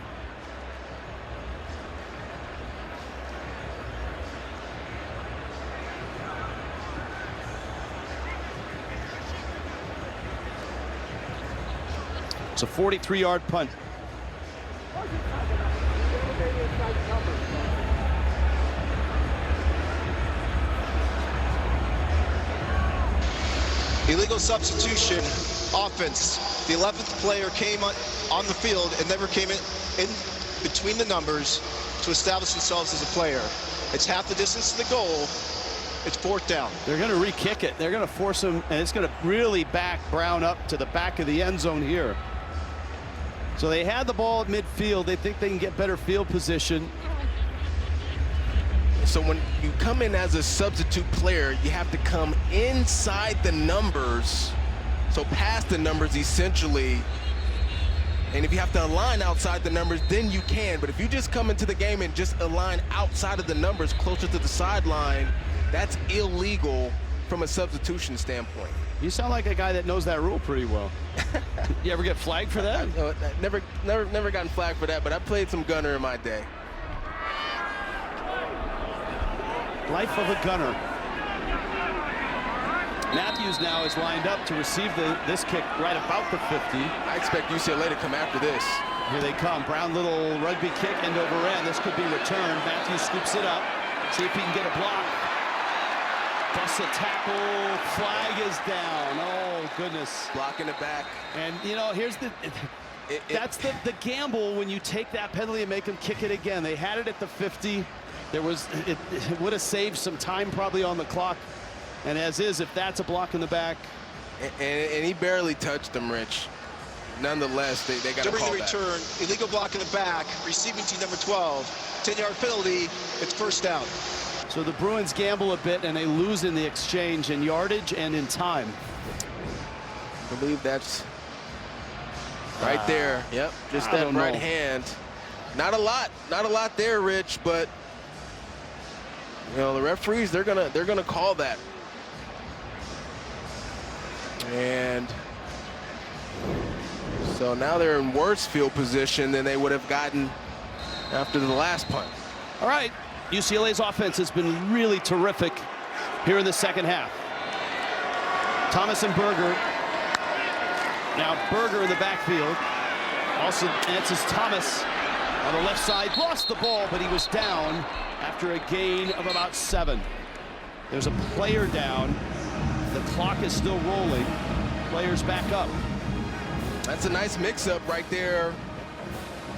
It's a 43-yard punt. Illegal substitution offense. The 11th player came on the field and never came in between the numbers to establish themselves as a player. It's half the distance to the goal. It's 4th down. They're going to re-kick it. They're going to force him, and it's going to really back Brown up to the back of the end zone here. So they had the ball at midfield. They think they can get better field position. So when you come in as a substitute player, you have to come inside the numbers, so past the numbers essentially. And if you have to align outside the numbers, then you can. But if you just come into the game and just align outside of the numbers closer to the sideline, that's illegal from a substitution standpoint. You sound like a guy that knows that rule pretty well. You ever get flagged for that? Never gotten flagged for that, but I played some gunner in my day. Life of a gunner. Matthews now is lined up to receive this kick right about the 50. I expect UCLA to come after this. Here they come. Brown little rugby kick end over end. This could be returned. Matthews scoops it up. See if he can get a block. Busts a tackle. Flag is down. Oh, goodness. Blocking it back. And, you know, here's the... That's the gamble when you take that penalty and make them kick it again. They had it at the 50. There was... It would have saved some time probably on the clock. And as is, if that's a block in the back... And he barely touched them, Rich. Nonetheless, they got to call that. Return, illegal block in the back, receiving team number 12. 10-yard penalty, it's 1st down. So the Bruins gamble a bit, and they lose in the exchange in yardage and in time. I believe that's right there. Yep, just that right hand. Not a lot there, Rich, but you know the referees they're gonna call that. And so now they're in worse field position than they would have gotten after the last punt. All right. UCLA's offense has been really terrific here in the second half. Thomas and Berger. Now Berger in the backfield. Also answers Thomas on the left side. Lost the ball, but he was down after a gain of about 7. There's a player down. The clock is still rolling. Players back up. That's a nice mix-up right there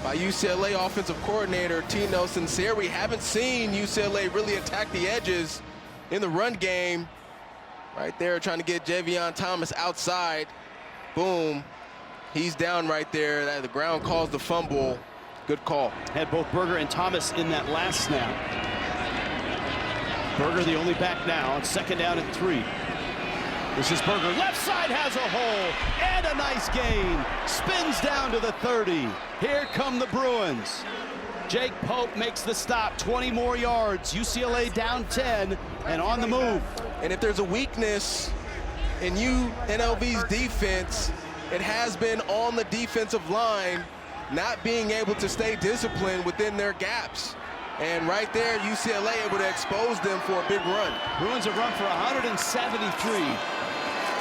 by UCLA offensive coordinator Tino Sincere. We haven't seen UCLA really attack the edges in the run game. Right there trying to get Javion Thomas outside. Boom. He's down right there. The ground calls the fumble. Good call. Had both Berger and Thomas in that last snap. Berger the only back now. It's 2nd down and 3. This is Berger. Left side has a hole and a nice gain. Spins down to the 30. Here come the Bruins. Jake Pope makes the stop. 20 more yards. UCLA down 10 and on the move. And if there's a weakness in UNLV's defense, it has been on the defensive line not being able to stay disciplined within their gaps. And right there, UCLA able to expose them for a big run. Bruins have run for 173.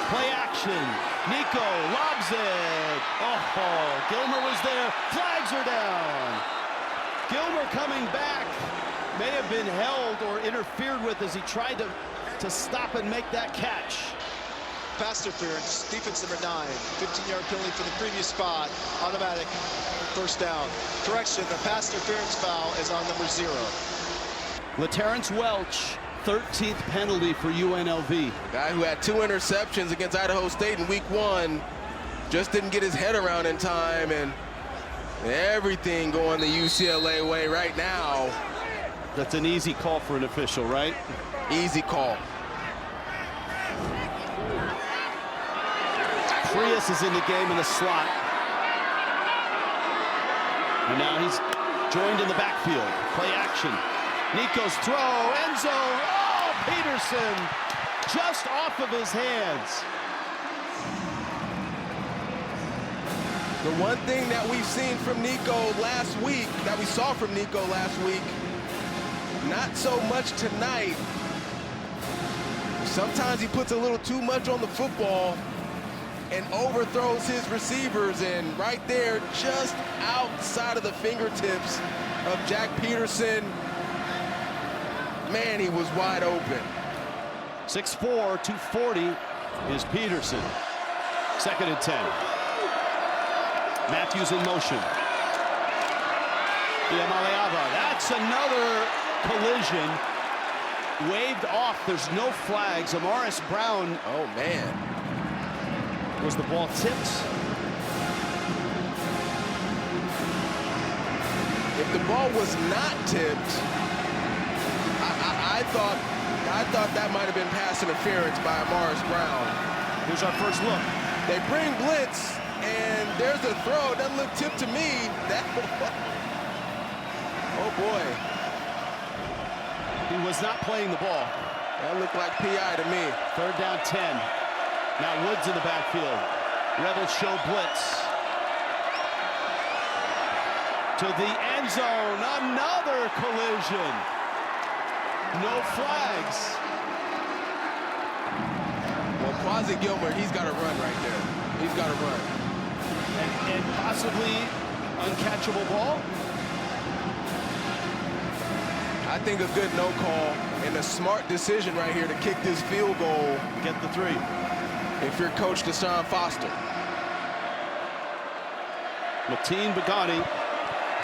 Play action. Nico lobs it. Oh, Gilmer was there. Flags are down. Gilmer coming back. May have been held or interfered with as he tried to stop and make that catch. Pass interference, defense number 9. 15-yard penalty for the previous spot. Automatic 1st down. Correction, the pass interference foul is on number 0. LaTerrence Welch, 13th penalty for UNLV. Guy who had 2 interceptions against Idaho State in week 1, just didn't get his head around in time, and everything going the UCLA way right now. That's an easy call for an official, right? Easy call. Frias is in the game in the slot. And now he's joined in the backfield. Play action. Nico's throw, end zone. Oh, Peterson just off of his hands. The one thing that we've seen from Nico last week, that we saw from Nico last week, not so much tonight. Sometimes he puts a little too much on the football and overthrows his receivers, and right there, just outside of the fingertips of Jack Peterson, man, he was wide open. 6'4", 240 is Peterson. 2nd and 10. Matthews in motion. Iamaleava, that's another collision waved off. There's no flags. Amaris Brown. Oh, man. Was the ball tipped? If the ball was not tipped, I thought that might have been pass interference by Amaris Brown. Here's our first look. They bring blitz, and there's a throw. It doesn't look tipped to me. Oh, boy. He was not playing the ball. That looked like PI to me. 3rd down 10. Now Woods in the backfield. Rebels show blitz. To the end zone. Another collision. No flags. Well, Quasi Gilbert, he's got to run right there. He's got to run. And possibly uncatchable ball. I think a good no call and a smart decision right here to kick this field goal. Get the 3. If you're Coach Deshaun Foster. Mateen Begani,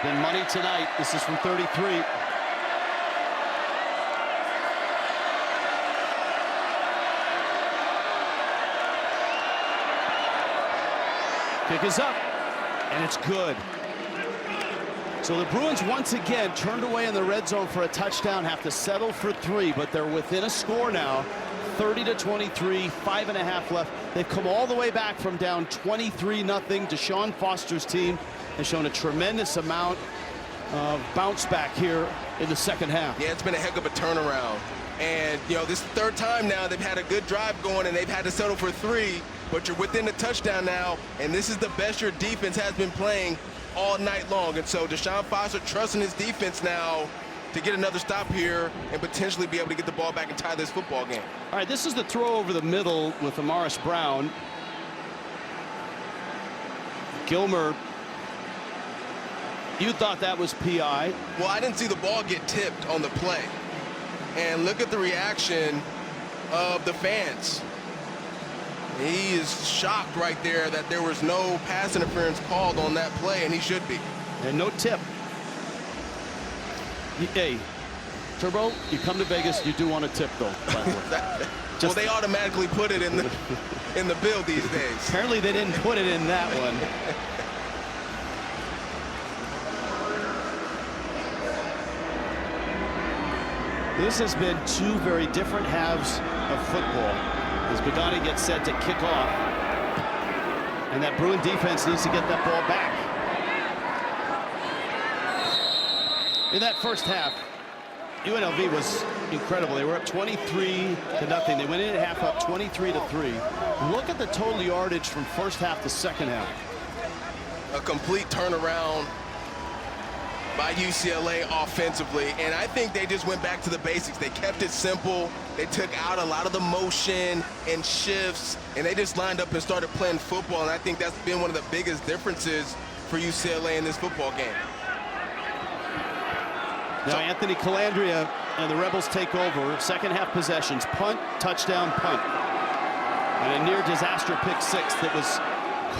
been money tonight. This is from 33. Kick is up, and it's good. So the Bruins once again turned away in the red zone for a touchdown, have to settle for 3, but they're within a score now. 30-23, 5.5 left. They've come all the way back from down 23-0. Deshaun Foster's team has shown a tremendous amount of bounce back here in the second half. Yeah, it's been a heck of a turnaround. And, you know, this is the 3rd time now they've had a good drive going and they've had to settle for 3, but you're within the touchdown now, and this is the best your defense has been playing all night long. And so Deshaun Foster trusting his defense now to get another stop here and potentially be able to get the ball back and tie this football game. All right, this is the throw over the middle with Amaris Brown. Gilmer, you thought that was PI. Well, I didn't see the ball get tipped on the play. And look at the reaction of the fans. He is shocked right there that there was no pass interference called on that play, and he should be. And no tip. Hey, Turbo, you come to Vegas, you do want a tip, though, by the way. Well, they automatically put it in the bill these days. Apparently they didn't put it in that one. This has been 2 very different halves of football as Begani gets set to kick off. And that Bruin defense needs to get that ball back. In that first half, UNLV was incredible. They were up 23-0. They went in at half up 23-3. Look at the total yardage from first half to second half. A complete turnaround by UCLA offensively, and I think they just went back to the basics. They kept it simple. They took out a lot of the motion and shifts, and they just lined up and started playing football, and I think that's been one of the biggest differences for UCLA in this football game. Now Anthony Calandria and the Rebels take over. Second half possessions, punt, touchdown, punt. And a near disaster pick 6 that was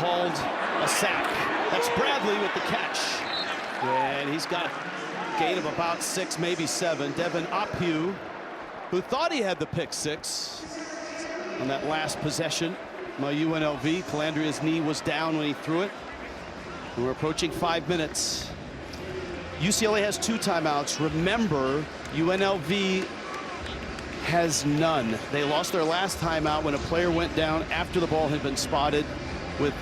called a sack. That's Bradley with the catch. And he's got a gain of about 6, maybe 7. Devin Ophew, who thought he had the pick 6 on that last possession by UNLV. Calandria's knee was down when he threw it. We're approaching 5 minutes. UCLA has 2 timeouts. Remember, UNLV has none. They lost their last timeout when a player went down after the ball had been spotted with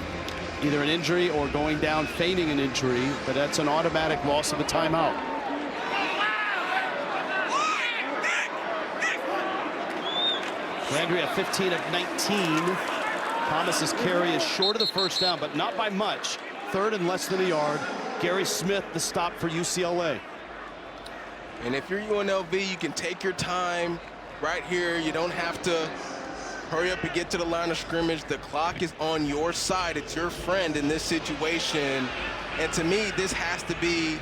either an injury or going down feigning an injury, but that's an automatic loss of a timeout. Calandria 15 of 19. Thomas's carry is short of the first down, but not by much. 3rd and less than a yard. Gary Smith, the stop for UCLA. And if you're UNLV, you can take your time right here. You don't have to hurry up and get to the line of scrimmage. The clock is on your side. It's your friend in this situation. And to me, this has to be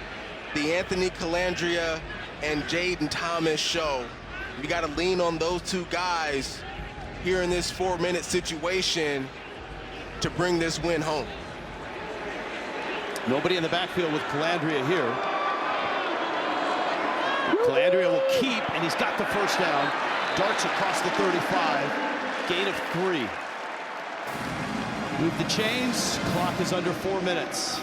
the Anthony Calandria and Jaden Thomas show. You got to lean on those 2 guys here in this 4-minute situation to bring this win home. Nobody in the backfield with Calandria here. Calandria will keep, and he's got the first down. Darts across the 35, gain of 3. Move the chains, clock is under 4 minutes.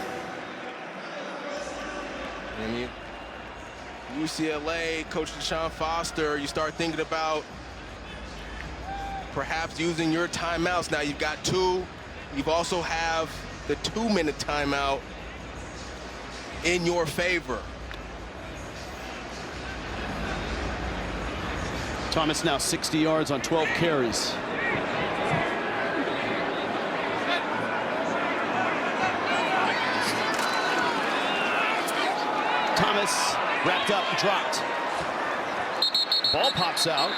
And UCLA, Coach Deshaun Foster, you start thinking about perhaps using your timeouts. Now you've got 2. You also have the 2-minute timeout in your favor. Thomas now 60 yards on 12 carries. Thomas wrapped up, dropped. Ball pops out.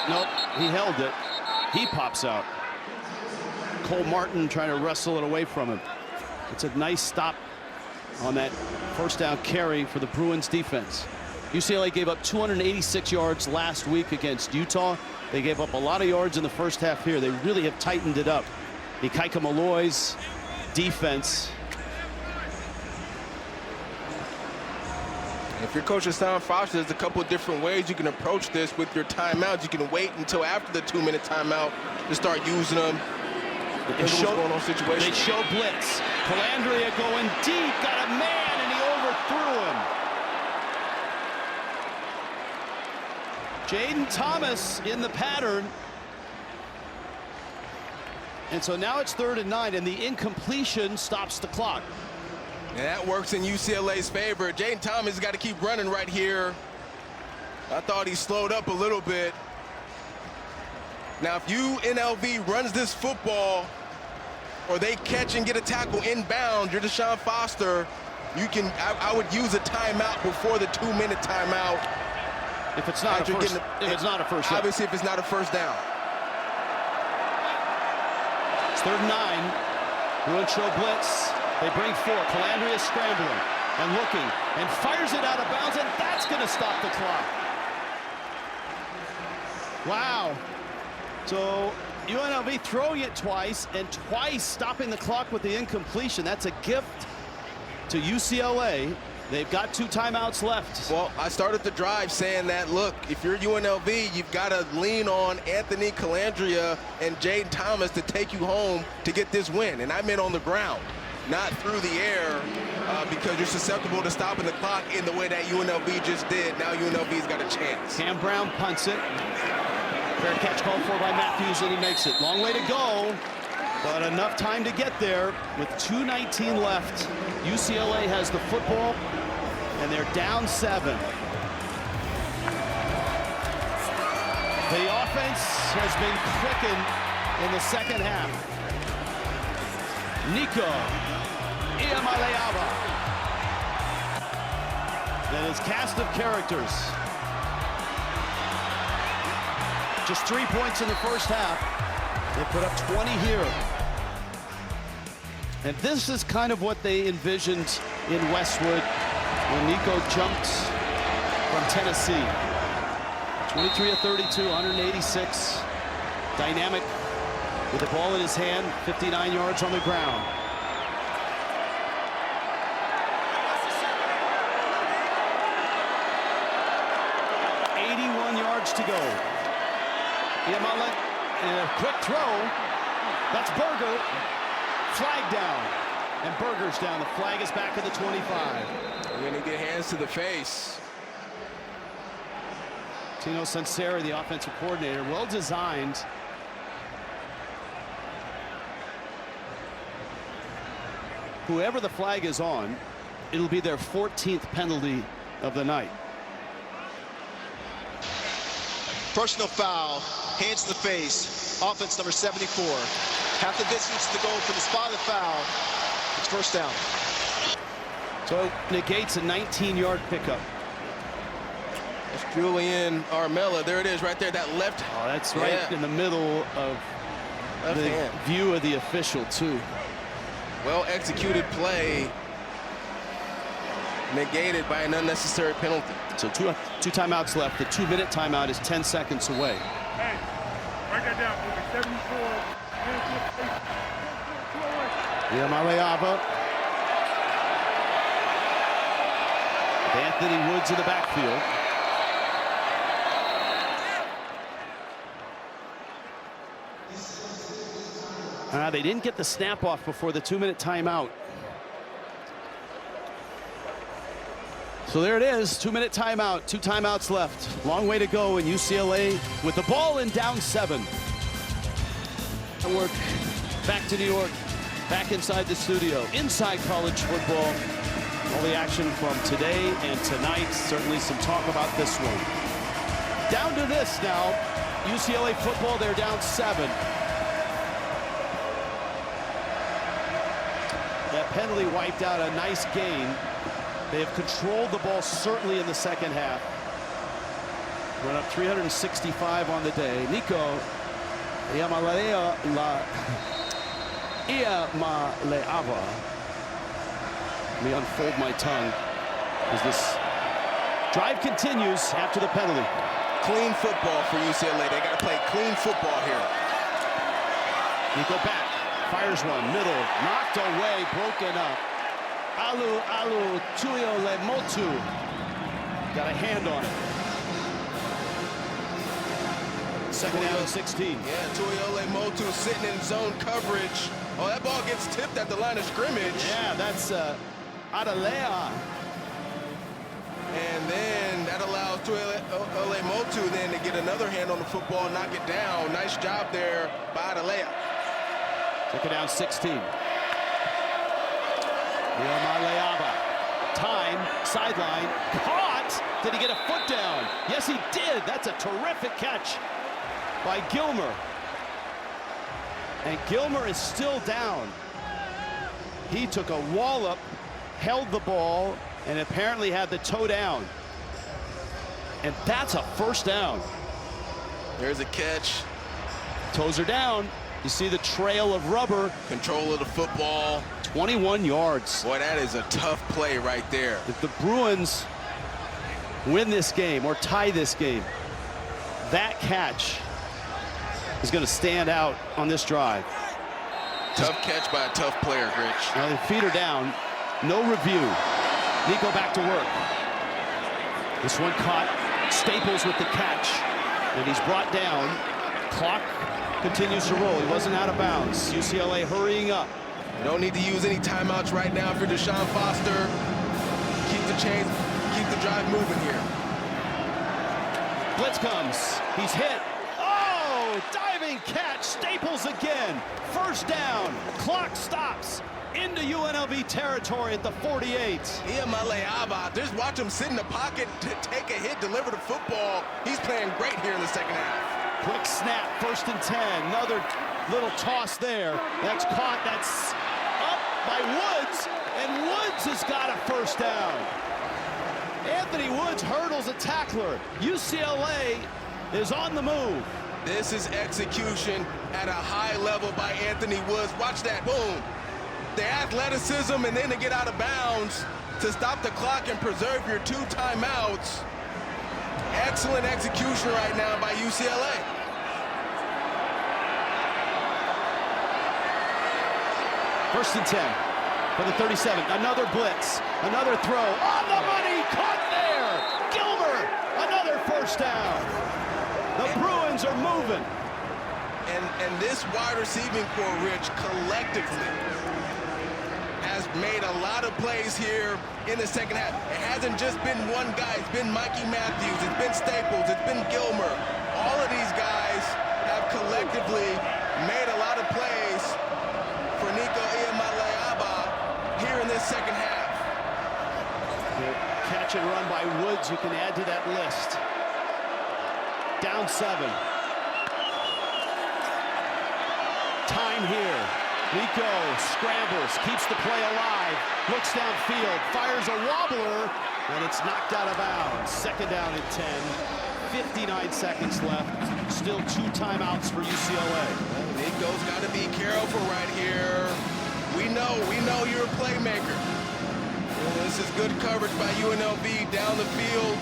Nope, he held it. He pops out. Cole Martin trying to wrestle it away from him. It's a nice stop on that first down carry for the Bruins defense. UCLA gave up 286 yards last week against Utah. They gave up a lot of yards in the first half here. They really have tightened it up. Ikaika Malloy's defense. If you're Coach Deshaun Foster, there's a couple of different ways you can approach this with your timeouts. You can wait until after the 2-minute timeout to start using them. They show Situation. blitz. Calandria going deep, got a man, and he overthrew him. Jaden Thomas in the pattern. And so now it's 3rd and 9, and the incompletion stops the clock. And that works in UCLA's favor. Jaden Thomas has got to keep running right here. I thought he slowed up a little bit. Now, if UNLV runs this football, or they catch and get a tackle inbound, you're Deshaun Foster, I would use a timeout before the 2-minute timeout. If it's not a first down. Obviously, if it's not a first down. It's 3rd and 9. Bruins show blitz. They bring 4. Calandria scrambling and looking and fires it out of bounds, and that's going to stop the clock. Wow. So UNLV throwing it twice and twice stopping the clock with the incompletion. That's a gift to UCLA. They've got 2 timeouts left. Well, I started the drive saying that, look, if you're UNLV, you've got to lean on Anthony Calandria and Jaden Thomas to take you home to get this win. And I meant on the ground, not through the air, because you're susceptible to stopping the clock in the way that UNLV just did. Now UNLV's got a chance. Cam Brown punts it. Fair catch called for by Matthews, and he makes it. Long way to go, but enough time to get there. With 2:19 left, UCLA has the football, and they're down 7. The offense has been quickened in the second half. Nico Iamaleava and his cast of characters. Just 3 points in the first half. They put up 20 here. And this is kind of what they envisioned in Westwood when Nico jumped from Tennessee. 23 of 32, 186. Dynamic with the ball in his hand, 59 yards on the ground. To go. Iamale, and a quick throw. That's Berger. Flag down. And Berger's down. The flag is back at the 25. We're going to get hands to the face. Tino Sanseri, the offensive coordinator, well designed. Whoever the flag is on, it'll be their 14th penalty of the night. Personal foul, hands to the face, offense number 74. Half the distance to go from the spot of the foul. It's first down. So it negates a 19-yard pickup. It's Julian Armella. There it is right there, that left. Oh, that's right in the middle of left the hand. View of the official, too. Well-executed play, negated by an unnecessary penalty. So two timeouts left. The 2-minute timeout is 10 seconds away. Hey, write that down. 74. Iamaleava. Anthony Woods in the backfield. They didn't get the snap off before the 2-minute timeout. So there it is, 2-minute timeout, 2 timeouts left. Long way to go in UCLA with the ball and down 7. Work back to New York, back inside the studio, inside college football. All the action from today and tonight, certainly some talk about this one. Down to this now, UCLA football, they're down 7. That penalty wiped out a nice gain. They have controlled the ball certainly in the second half. Run up 365 on the day. Nico Iamaleava. Let me unfold my tongue as this drive continues after the penalty. Clean football for UCLA. They got to play clean football here. Nico back. Fires one, middle, knocked away, broken up. Alu Tuiole Motu. Got a hand on it. Second down and 16. Yeah, Tuiole Motu sitting in zone coverage. Oh, that ball gets tipped at the line of scrimmage. Yeah, that's Adalea. And then that allows Tuiole Motu then to get another hand on the football and knock it down. Nice job there by Adalea. Second down, 16. Iamaleava. Time, sideline, caught. Did he get a foot down? Yes, he did. That's a terrific catch by Gilmer. And Gilmer is still down. He took a wallop, held the ball, and apparently had the toe down. And that's a first down. There's a catch. Toes are down. You see the trail of rubber. Control of the football. 21 yards. Boy, that is a tough play right there. If the Bruins win this game or tie this game, that catch is going to stand out on this drive. Tough catch by a tough player, Rich. Now the feet are down. No review. Nico back to work. This one caught. Staples with the catch. And he's brought down. Clock continues to roll. He wasn't out of bounds. UCLA hurrying up. You don't need to use any timeouts right now for Deshaun Foster. Keep the chains, keep the drive moving here. Blitz comes. He's hit. Oh, diving catch. Staples again. First down. Clock stops. Into UNLV territory at the 48. Iamaleava, just watch him sit in the pocket to take a hit, deliver the football. He's playing great here in the second half. Quick snap, 1st and 10. Another little toss there. That's caught. That's up by Woods, and Woods has got a first down. Anthony Woods hurdles a tackler. UCLA is on the move. This is execution at a high level by Anthony Woods. Watch that, boom. The athleticism, and then to get out of bounds to stop the clock and preserve your 2 timeouts. Excellent execution right now by UCLA. First and 10 for the 37. Another blitz, another throw. On the money, caught there. Gilmer, another first down. The Bruins are moving. And this wide receiving core, Rich, collectively has made a lot of plays here in the second half. It hasn't just been one guy. It's been Mikey Matthews. It's been Staples. It's been Gilmer. All of these guys have collectively made a lot of plays for Nico Iamaleava here in this second half. The catch and run by Woods, you can add to that list. Down 7. Time here. Nico scrambles, keeps the play alive, looks downfield, fires a wobbler, and it's knocked out of bounds. Second down and 10. 59 seconds left. Still 2 timeouts for UCLA. Nico's got to be careful right here. We know you're a playmaker. This is good coverage by UNLV down the field.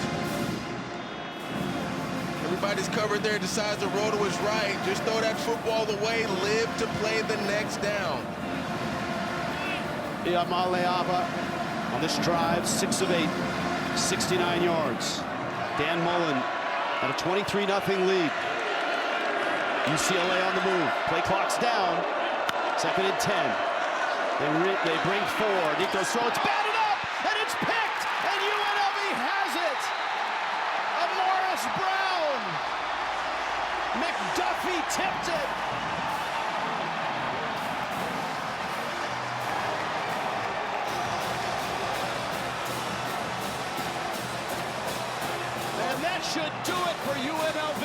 Everybody's covered there, decides to roll to his right. Just throw that football away, live to play the next down. Iamaleava on this drive, 6 of 8. 69 yards. Dan Mullen at a 23-0 lead. UCLA on the move. Play clock's down. 2nd and 10. They bring 4. Nico's throw. It's batted up, and it's picked, and UNLV has it. Morris Brown. McDuffie tipped it. And that should do it for UNLV.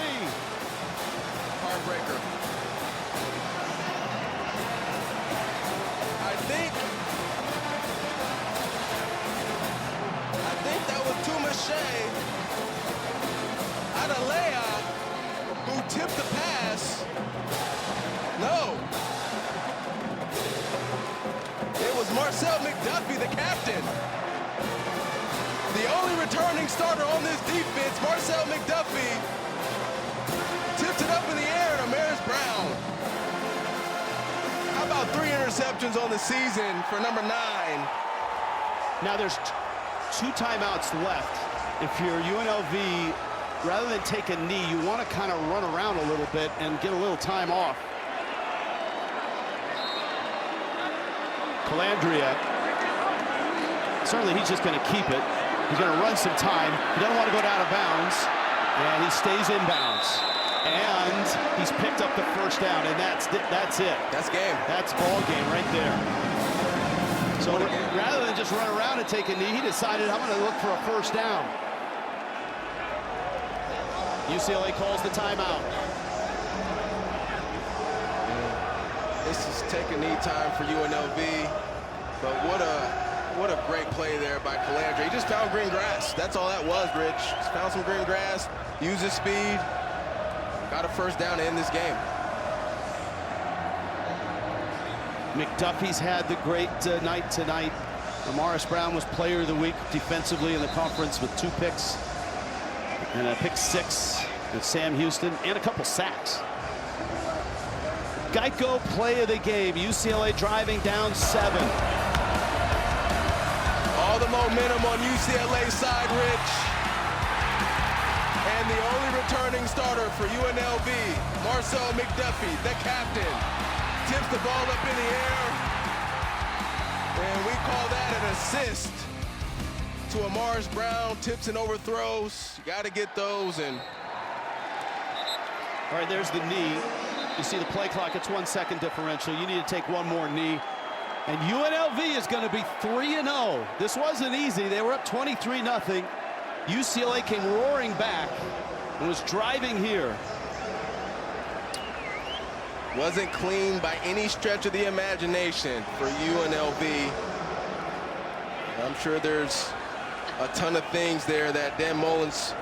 Heartbreaker. I think that was Tumache Adalea who tipped the pass. No. It was Marcel McDuffie, the captain. The only returning starter on this defense, Marcel McDuffie, tipped it up in the air to Morris Brown. How about 3 interceptions on the season for number 9? Now there's 2 timeouts left. If you're UNLV, rather than take a knee, you want to kind of run around a little bit and get a little time off. Calandria, certainly he's just going to keep it. He's going to run some time. He doesn't want to go down of bounds, and he stays inbounds. And he's picked up the 1st down, and that's it. That's game. That's ball game right there. So rather than just run around and take a knee, he decided, I'm going to look for a 1st down. UCLA calls the timeout. This is take a knee time for UNLV, but what a great play there by Calandria. He just found green grass. That's all that was, Rich. Just found some green grass, used his speed, got a 1st down to end this game. McDuffie's had the great night tonight. Morris Brown was player of the week defensively in the conference with 2 picks and a pick 6 with Sam Houston and a couple sacks. Geico play of the game. UCLA driving down 7. All the momentum on UCLA's side, Rich. And the only returning starter for UNLV, Marcel McDuffie, the captain, tips the ball up in the air. And we call that an assist to Morris Brown. Tips and overthrows. You got to get those. And all right, there's the knee. You see the play clock. It's 1 second differential. You need to take one more knee. And UNLV is going to be 3-0. This wasn't easy. They were up 23-0. UCLA came roaring back and was driving here. Wasn't clean by any stretch of the imagination for UNLV. I'm sure there's a ton of things there that Dan Mullen's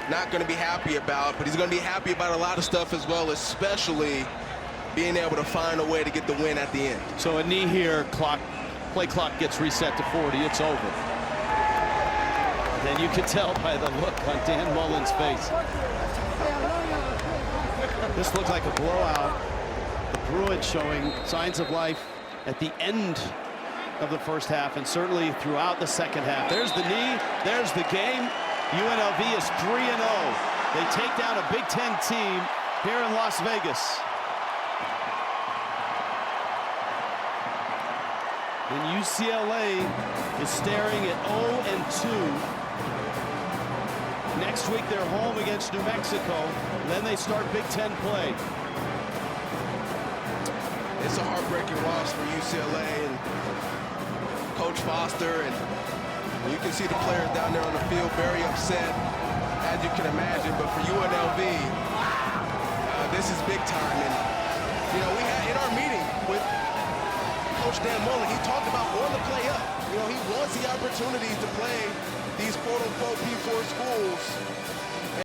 not going to be happy about, but he's going to be happy about a lot of stuff as well, especially being able to find a way to get the win at the end. So a knee here, play clock gets reset to 40. It's over. And you can tell by the look on Dan Mullen's face. This looks like a blowout. The Bruins showing signs of life at the end of the 1st half and certainly throughout the 2nd half. There's the knee. There's the game. UNLV is 3-0. They take down a Big Ten team here in Las Vegas. And UCLA is staring at 0-2. Next week they're home against New Mexico. Then they start Big Ten play. It's a heartbreaking loss for UCLA and Coach Foster, and you can see the players down there on the field very upset, as you can imagine. But for UNLV, this is big time. And you know, we had in our meeting with Coach Dan Mullen, he talked about wanting to play up. You know, he wants the opportunities to play these quote-unquote P4 schools.